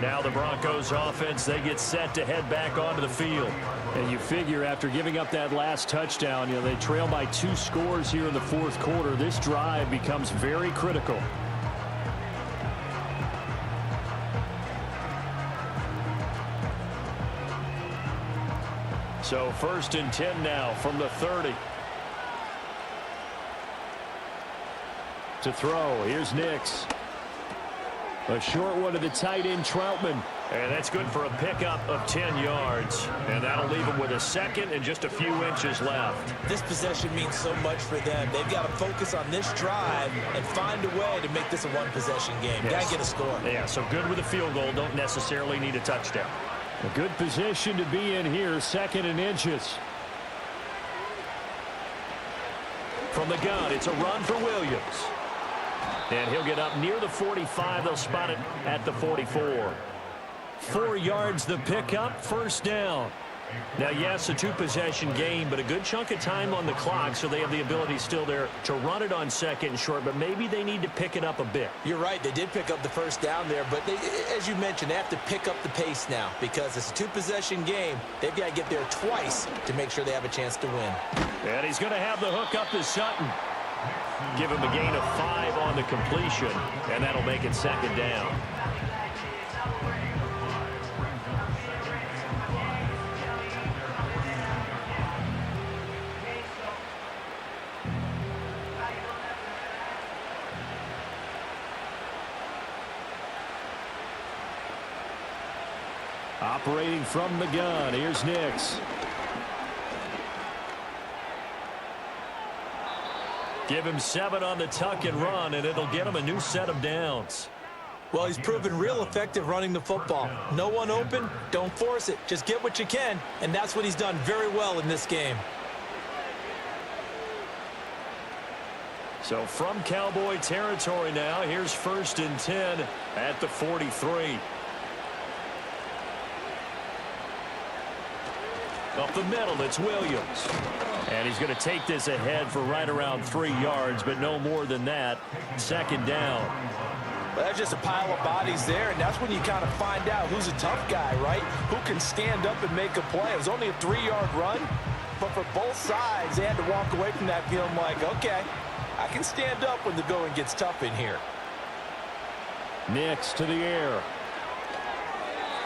Now the Broncos offense, they get set to head back onto the field. And you figure after giving up that last touchdown, they trail by 2 scores here in the fourth quarter. This drive becomes very critical. So first and 10 now from the 30. To throw, here's Nix. A short one to the tight end, Troutman. And that's good for a pickup of 10 yards. And that'll leave them with a second and just a few inches left. This possession means so much for them. They've got to focus on this drive and find a way to make this a one-possession game. Yes. Got to get a score. Yeah, so good with a field goal. Don't necessarily need a touchdown. A good position to be in here, second and inches. From the gun, it's a run for Williams. And he'll get up near the 45. They'll spot it at the 44. 4 yards the pickup, first down. Now, yes, a 2-possession game, but a good chunk of time on the clock, so they have the ability still there to run it on second and short, but maybe they need to pick it up a bit. You're right. They did pick up the first down there, but as you mentioned, they have to pick up the pace now because it's a 2-possession game. They've got to get there twice to make sure they have a chance to win. And he's going to have the hook up to Sutton. Give him a gain of 5 on the completion, and that'll make it second down. Operating from the gun, here's Nix. Give him 7 on the tuck and run, and it'll get him a new set of downs. Well, he's proven real effective running the football. No one open, don't force it. Just get what you can, and that's what he's done very well in this game. So from Cowboy territory now, here's 1st and 10 at the 43. Up the middle, it's Williams. And he's going to take this ahead for right around 3 yards, but no more than that. Second down. Well, that's just a pile of bodies there, and that's when you kind of find out who's a tough guy, right? Who can stand up and make a play. It was only a 3-yard run, but for both sides, they had to walk away from that feeling like, okay, I can stand up when the going gets tough in here. Nix to the air.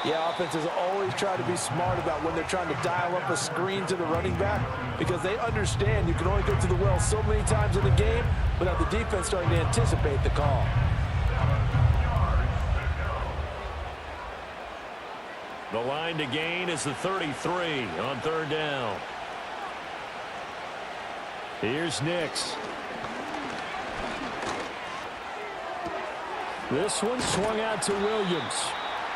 Yeah, offenses always try to be smart about when they're trying to dial up a screen to the running back because they understand you can only go to the well so many times in the game without the defense starting to anticipate the call. The line to gain is the 33 on 3rd down. Here's Nix. This one swung out to Williams.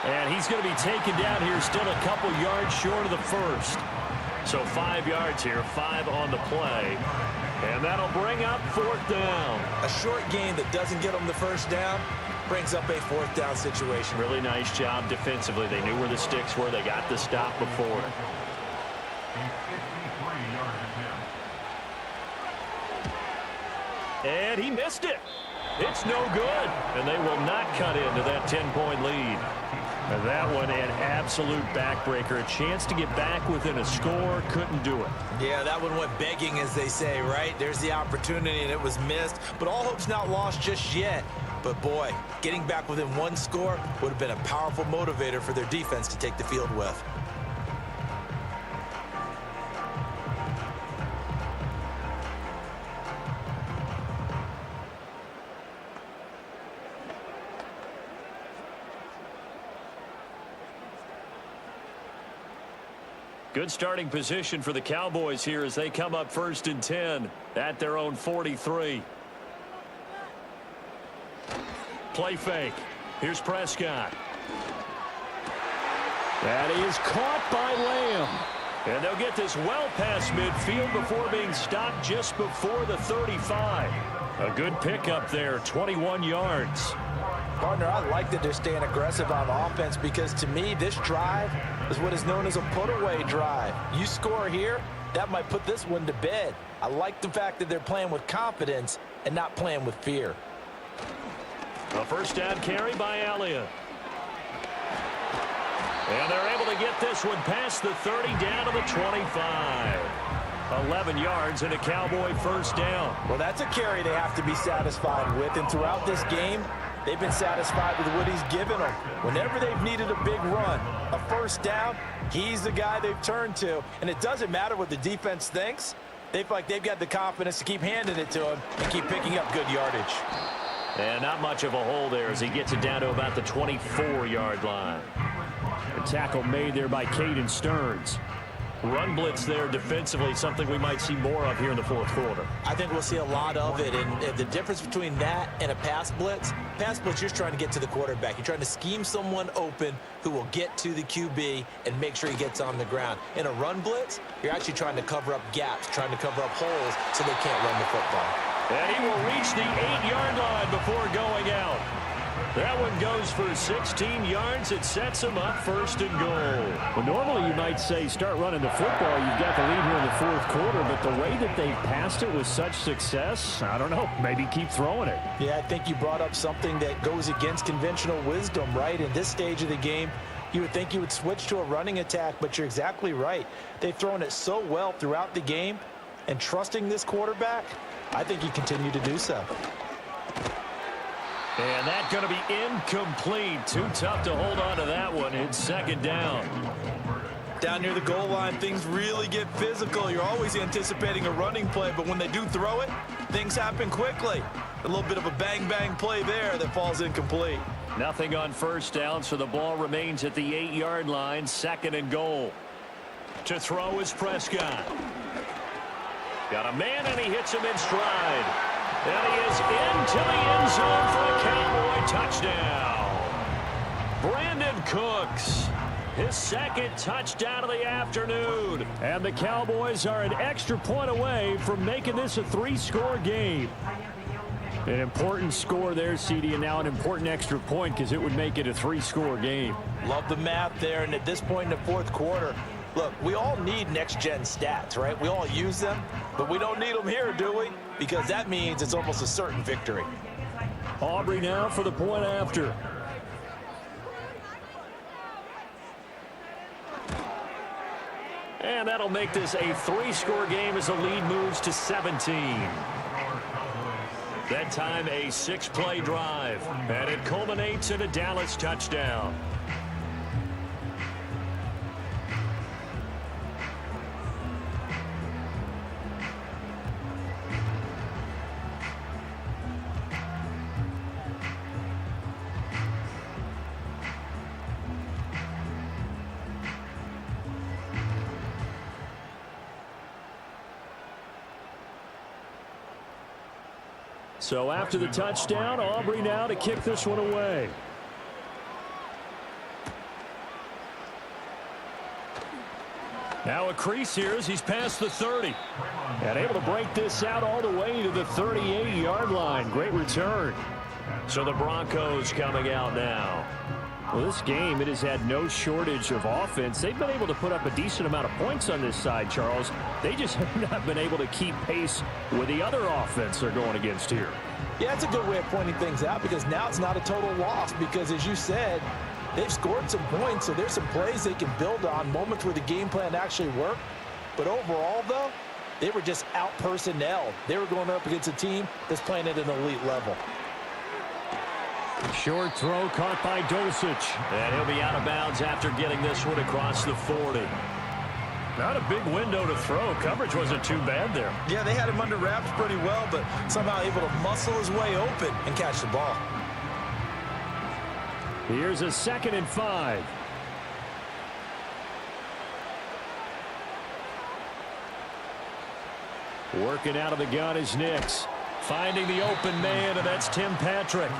And he's going to be taken down here, still a couple yards short of the first. So 5 yards here, 5 on the play. And that'll bring up 4th down. A short gain that doesn't get them the first down brings up a 4th down situation. Really nice job defensively. They knew where the sticks were. They got the stop before. And he missed it. It's no good. And they will not cut into that 10-point lead. And that one an absolute backbreaker. A chance to get back within a score. Couldn't do it. Yeah, that one went begging, as they say, right? There's the opportunity, and it was missed. But all hope's not lost just yet. But, boy, getting back within 1 score would have been a powerful motivator for their defense to take the field with. Good starting position for the Cowboys here as they come up 1st and 10 at their own 43. Play fake. Here's Prescott. That is caught by Lamb. And they'll get this well past midfield before being stopped just before the 35. A good pickup there, 21 yards. Partner, I like that they're staying aggressive on offense because, to me, this drive is what is known as a put-away drive. You score here, that might put this one to bed. I like the fact that they're playing with confidence and not playing with fear. A first down carry by Elliott. And they're able to get this one past the 30 down to the 25. 11 yards and a Cowboy first down. Well, that's a carry they have to be satisfied with, and throughout this game, they've been satisfied with what he's given them. Whenever they've needed a big run, a first down, he's the guy they've turned to. And it doesn't matter what the defense thinks. They feel like they've got the confidence to keep handing it to him and keep picking up good yardage. And not much of a hole there as he gets it down to about the 24-yard line. The tackle made there by Caden Stearns. Run blitz there defensively, something we might see more of here in the 4th quarter. I think we'll see a lot of it, and the difference between that and a pass blitz, you're just trying to get to the quarterback. You're trying to scheme someone open who will get to the QB and make sure he gets on the ground. In a run blitz, you're actually trying to cover up gaps, trying to cover up holes so they can't run the football. And he will reach the 8-yard line before going out. That one goes for 16 yards. It sets him up 1st and goal. Well, normally you might say start running the football. You've got the lead here in the 4th quarter, but the way that they passed it with such success, I don't know, maybe keep throwing it. Yeah, I think you brought up something that goes against conventional wisdom, right? In this stage of the game, you would think you would switch to a running attack, but you're exactly right. They've thrown it so well throughout the game, and trusting this quarterback, I think you continue to do so. And that's going to be incomplete. Too tough to hold on to that one. It's 2nd down. Down near the goal line, things really get physical. You're always anticipating a running play, but when they do throw it, things happen quickly. A little bit of a bang-bang play there that falls incomplete. Nothing on 1st down, so the ball remains at the 8-yard line. 2nd and goal. To throw is Prescott. Got a man, and he hits him in stride. And he is into the end zone for a Cowboy touchdown. Brandon Cooks, his 2nd touchdown of the afternoon. And the Cowboys are an extra point away from making this a 3-score game. An important score there, CD, and now an important extra point because it would make it a 3-score game. Love the math there, and at this point in the 4th quarter, look, we all need next-gen stats, right? We all use them, but we don't need them here, do we? Because that means it's almost a certain victory. Aubrey now for the point after. And that'll make this a 3-score game as the lead moves to 17. That time a 6-play drive, and it culminates in a Dallas touchdown. So after the touchdown, Aubrey now to kick this one away. Now a crease here as he's past the 30. And able to break this out all the way to the 38-yard line. Great return. So the Broncos coming out now. Well, this game, it has had no shortage of offense. They've been able to put up a decent amount of points on this side, Charles. They just have not been able to keep pace with the other offense they're going against here. Yeah, it's a good way of pointing things out because now it's not a total loss because, as you said, they've scored some points, so there's some plays they can build on, moments where the game plan actually worked. But overall, though, they were just out-personnelled. They were going up against a team that's playing at an elite level. Short throw caught by Dulcich. And he'll be out of bounds after getting this one across the 40. Not a big window to throw. Coverage wasn't too bad there. Yeah, they had him under wraps pretty well, but somehow able to muscle his way open and catch the ball. Here's a 2nd and 5. Working out of the gun is Nix. Finding the open man, and that's Tim Patrick.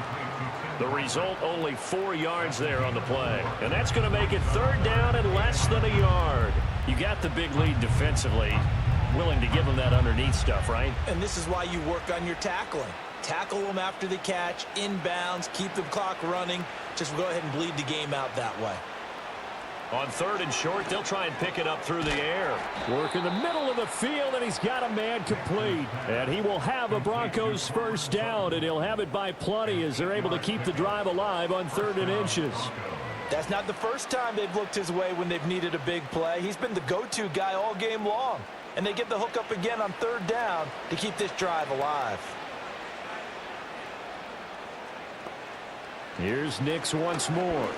The result, only 4 yards there on the play. And that's going to make it 3rd down and less than a yard. You got the big lead defensively. Willing to give them that underneath stuff, right? And this is why you work on your tackling. Tackle them after the catch, inbounds, keep the clock running. Just go ahead and bleed the game out that way. On 3rd and short, they'll try and pick it up through the air. Work in the middle of the field, and he's got a man complete. And he will have a Broncos 1st down, and he'll have it by plenty as they're able to keep the drive alive on 3rd and inches. That's not the first time they've looked his way when they've needed a big play. He's been the go-to guy all game long. And they get the hook up again on 3rd down to keep this drive alive. Here's Nix once more.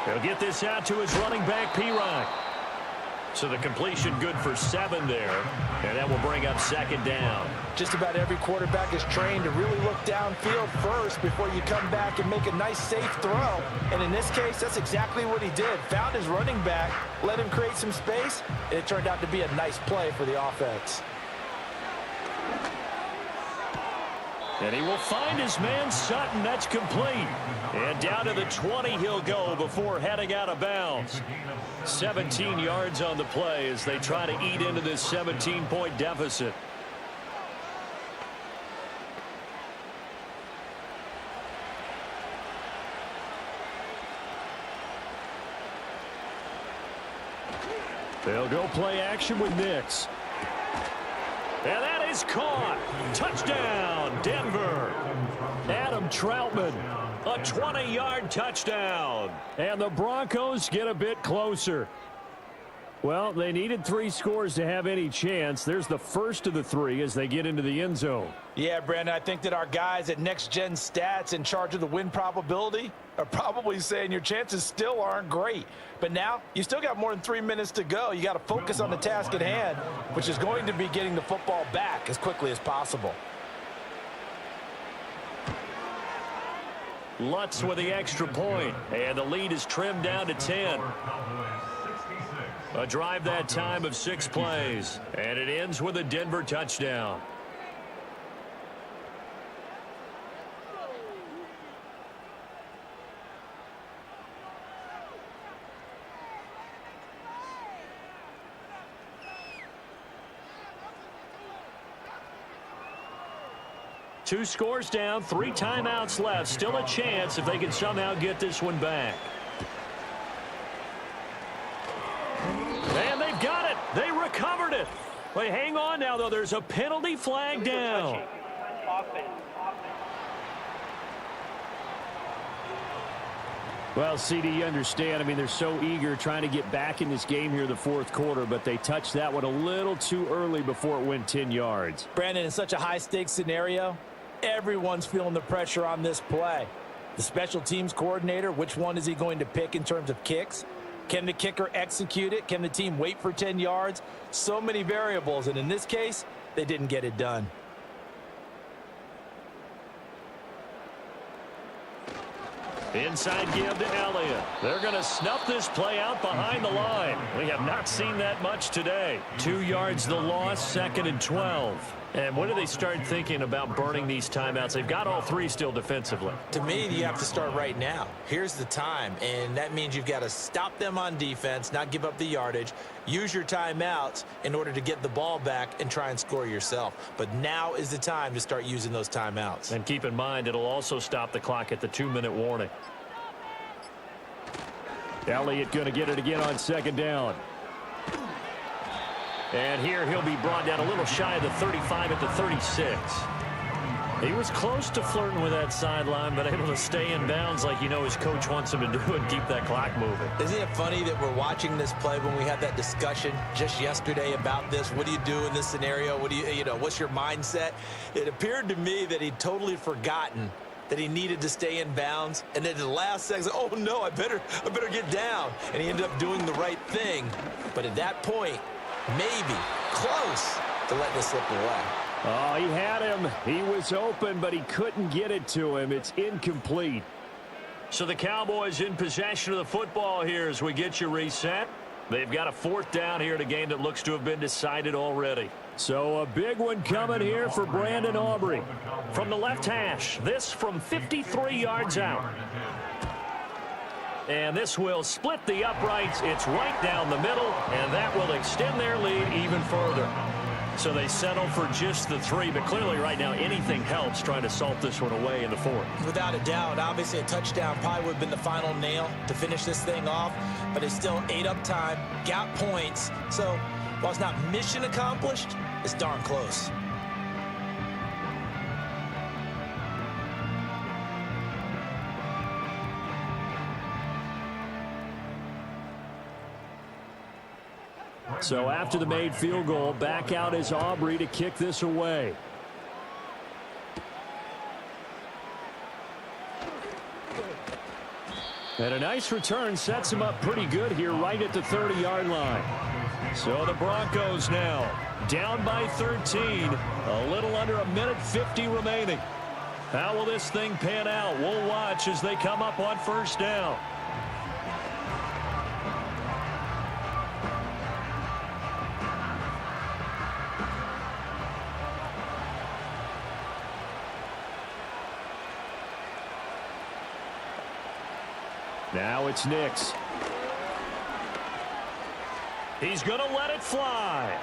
He'll get this out to his running back, Pirine. So the completion good for 7 there. And that will bring up 2nd down. Just about every quarterback is trained to really look downfield first before you come back and make a nice, safe throw. And in this case, that's exactly what he did. Found his running back, let him create some space, and it turned out to be a nice play for the offense. And he will find his man, Sutton. That's complete. And down to the 20 he'll go before heading out of bounds. 17 yards on the play as they try to eat into this 17-point deficit. They'll go play action with Nix. And that is caught. Touchdown, Denver. Adam Troutman, a 20-yard touchdown. And the Broncos get a bit closer. Well, they needed 3 scores to have any chance. There's the first of the 3 as they get into the end zone. Yeah, Brandon, I think that our guys at Next Gen Stats in charge of the win probability are probably saying your chances still aren't great. But now you still got more than 3 minutes to go. You got to focus on the task at hand, which is going to be getting the football back as quickly as possible. Lutz with the extra point, and the lead is trimmed down to 10. A drive that time of 6 plays, and it ends with a Denver touchdown. Two scores down, 3 timeouts left. Still a chance if they can somehow get this one back. And they've got it. They recovered it. They hang on now, though. There's a penalty flag down. Well, CD, you understand. I mean, they're so eager trying to get back in this game here in the 4th quarter, but they touched that one a little too early before it went 10 yards. Brandon, in such a high-stakes scenario, everyone's feeling the pressure on this play. The special teams coordinator, which one is he going to pick in terms of kicks? Can the kicker execute it? Can the team wait for 10 yards? So many variables, and in this case, they didn't get it done. Inside give to Elliott. They're going to snuff this play out behind the line. We have not seen that much today. 2 yards the loss, 2nd and 12. And when do they start thinking about burning these timeouts? They've got all 3 still defensively. To me, you have to start right now. Here's the time, and that means you've got to stop them on defense, not give up the yardage, use your timeouts in order to get the ball back and try and score yourself. But now is the time to start using those timeouts. And keep in mind, it'll also stop the clock at the 2-minute warning. Elliott going to get it again on 2nd down. And here he'll be brought down a little shy of the 35 at the 36. He was close to flirting with that sideline, but able to stay in bounds like you know his coach wants him to do and keep that clock moving. Isn't it funny that we're watching this play when we had that discussion just yesterday about this? What do you do in this scenario? What do you know, what's your mindset? It appeared to me that he'd totally forgotten that he needed to stay in bounds, and then at the last second, oh no, I better get down. And he ended up doing the right thing. But at that point, maybe close to letting this slip away. Oh, he had him. He was open, but he couldn't get it to him. It's incomplete. So the Cowboys in possession of the football here as we get you reset. They've got a 4th down here in a game that looks to have been decided already. So a big one coming here for Brandon Aubrey. From the left hash, this from 53 yards out. And this will split the uprights. It's right down the middle, and that will extend their lead even further. So they settle for just the 3, but clearly right now anything helps trying to salt this one away in the 4th. Without a doubt, obviously a touchdown probably would have been the final nail to finish this thing off, but it's still ate up time, got points. So while it's not mission accomplished, it's darn close. So after the made field goal, back out is Aubrey to kick this away. And a nice return sets him up pretty good here right at the 30-yard line. So the Broncos now down by 13. A little under a minute 50 remaining. How will this thing pan out? We'll watch as they come up on 1st down. Now it's Nix. He's going to let it fly.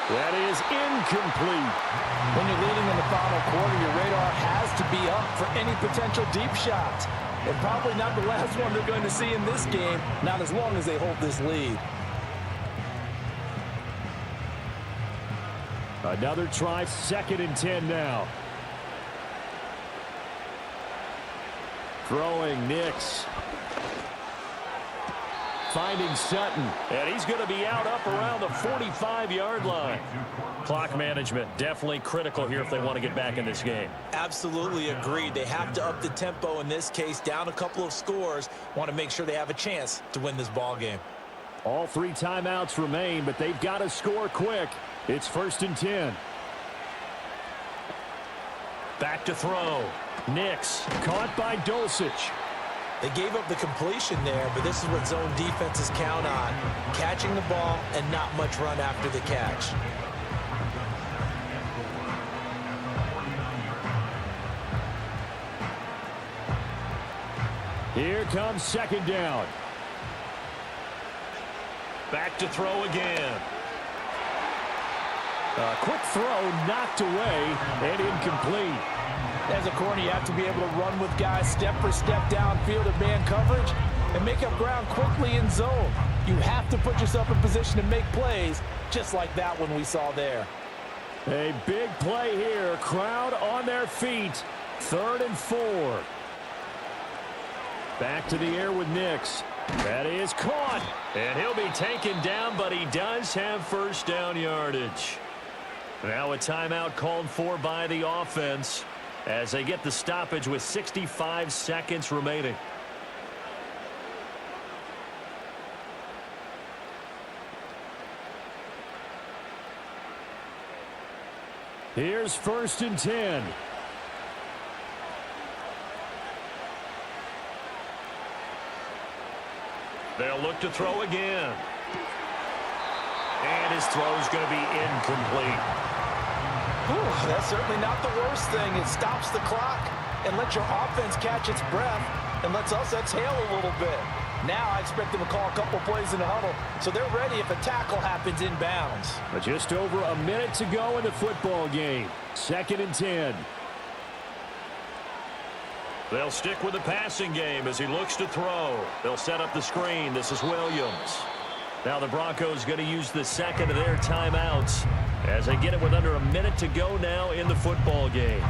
That is incomplete. When you're leading in the final quarter, your radar has to be up for any potential deep shots. And probably not the last one they're going to see in this game, not as long as they hold this lead. Another try, 2nd and 10 now. Throwing Nix. Finding Sutton. And he's going to be out up around the 45-yard line. Clock management definitely critical here if they want to get back in this game. Absolutely agreed. They have to up the tempo in this case, down a couple of scores. Want to make sure they have a chance to win this ball game. All 3 timeouts remain, but they've got to score quick. It's 1st and 10. Back to throw. Nix caught by Dulcich. They gave up the completion there, but this is what zone defenses count on. Catching the ball and not much run after the catch. Here comes 2nd down. Back to throw again. A quick throw knocked away and incomplete. As a corner, you have to be able to run with guys step for step downfield in man coverage and make up ground quickly in zone. You have to put yourself in position to make plays, just like that one we saw there. A big play here. Crowd on their feet. 3rd and 4. Back to the air with Nix. That is caught. And he'll be taken down, but he does have 1st down yardage. Now a timeout called for by the offense as they get the stoppage with 65 seconds remaining. Here's 1st and 10. They'll look to throw again. And his throw is going to be incomplete. Ooh, that's certainly not the worst thing. It stops the clock and lets your offense catch its breath and lets us exhale a little bit. Now I expect them to call a couple plays in the huddle so they're ready if a tackle happens inbounds. But just over a minute to go in the football game. 2nd and 10. They'll stick with the passing game as he looks to throw. They'll set up the screen. This is Williams. Now the Broncos going to use the 2nd of their timeouts as they get it with under a minute to go now in the football game.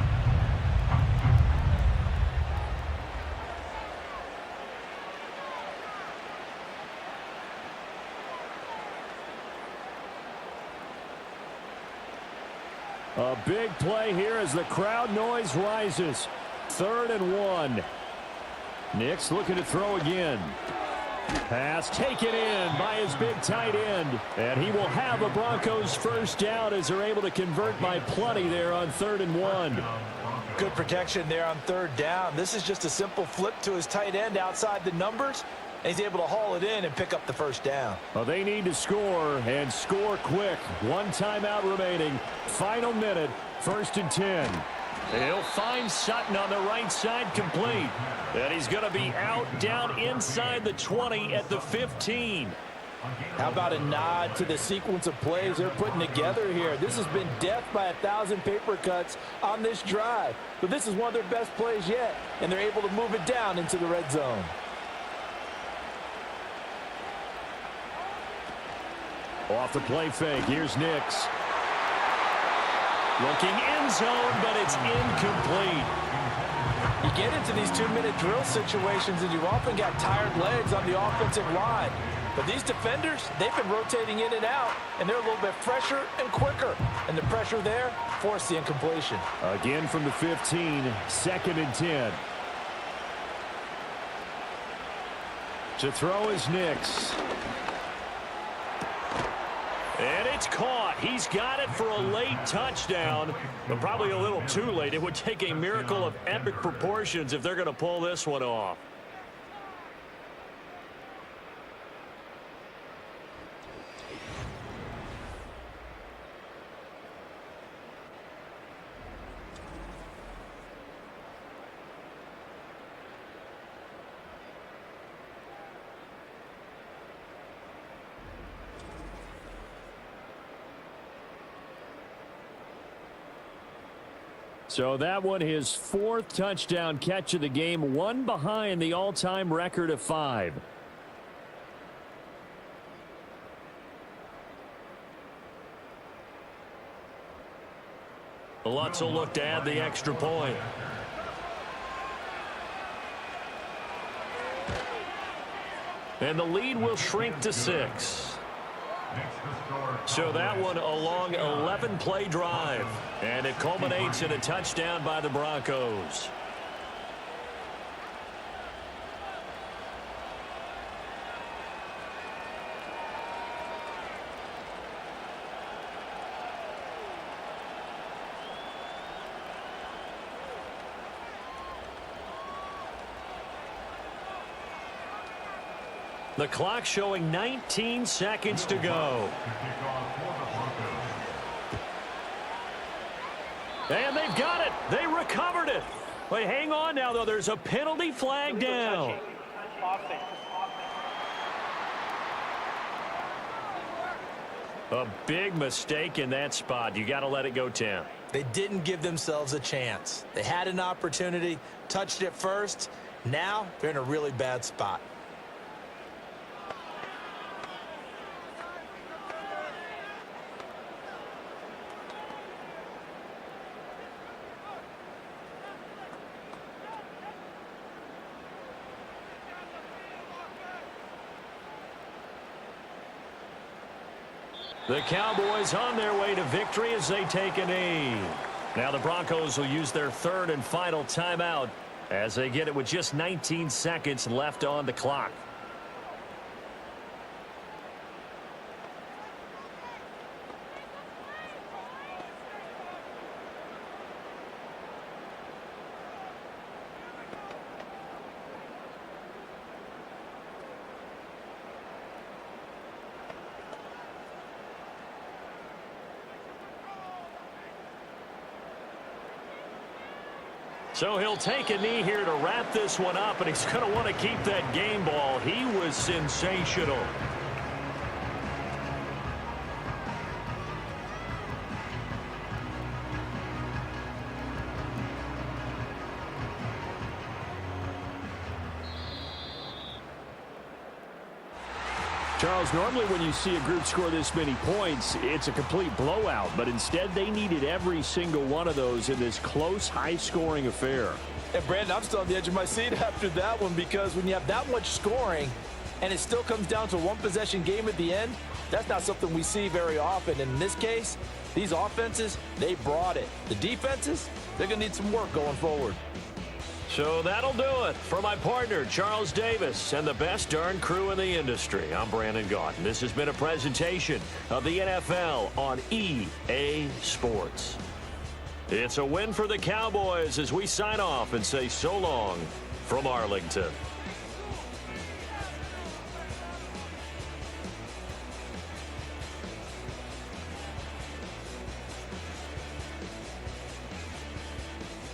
A big play here as the crowd noise rises. 3rd and 1. Nix looking to throw again. Pass taken in by his big tight end. And he will have a Broncos 1st down as they're able to convert by plenty there on 3rd and 1. Good protection there on 3rd down. This is just a simple flip to his tight end outside the numbers. And he's able to haul it in and pick up the 1st down. Well, they need to score and score quick. 1 timeout remaining. Final minute. 1st and 10. He'll find Sutton on the right side, complete. And he's going to be out down inside the 20 at the 15. How about a nod to the sequence of plays they're putting together here? This has been death by 1,000 paper cuts on this drive. But this is one of their best plays yet, and they're able to move it down into the red zone. Off the play fake, here's Nix. Looking end zone, but it's incomplete. You get into these 2-minute drill situations, and you've often got tired legs on the offensive line. But these defenders, they've been rotating in and out, and they're a little bit fresher and quicker. And the pressure there forced the incompletion. Again from the 15, 2nd and 10. To throw is Nix. And it's caught. He's got it for a late touchdown, but probably a little too late. It would take a miracle of epic proportions if they're going to pull this one off. So that one, his 4th touchdown catch of the game, one behind the all-time record of 5. Lutz will look to add the extra point. And the lead will shrink to 6. So that one a long 11-play drive. And it culminates in a touchdown by the Broncos. The clock showing 19 seconds to go. And they've got it. They recovered it. Wait, hang on now, though. There's a penalty flag down. A big mistake in that spot. You got to let it go, Tim. They didn't give themselves a chance. They had an opportunity, touched it first. Now they're in a really bad spot. The Cowboys on their way to victory as they take a knee. Now the Broncos will use their 3rd and final timeout as they get it with just 19 seconds left on the clock. So he'll take a knee here to wrap this one up, and he's going to want to keep that game ball. He was sensational. Charles, normally when you see a group score this many points, it's a complete blowout. But instead, they needed every single one of those in this close, high-scoring affair. And, Brandon, I'm still on the edge of my seat after that one, because when you have that much scoring and it still comes down to a one-possession game at the end, that's not something we see very often. And in this case, these offenses, they brought it. The defenses, they're going to need some work going forward. So that'll do it for my partner, Charles Davis, and the best darn crew in the industry. I'm Brandon Gaudin. This has been a presentation of the NFL on EA Sports. It's a win for the Cowboys as we sign off and say so long from Arlington.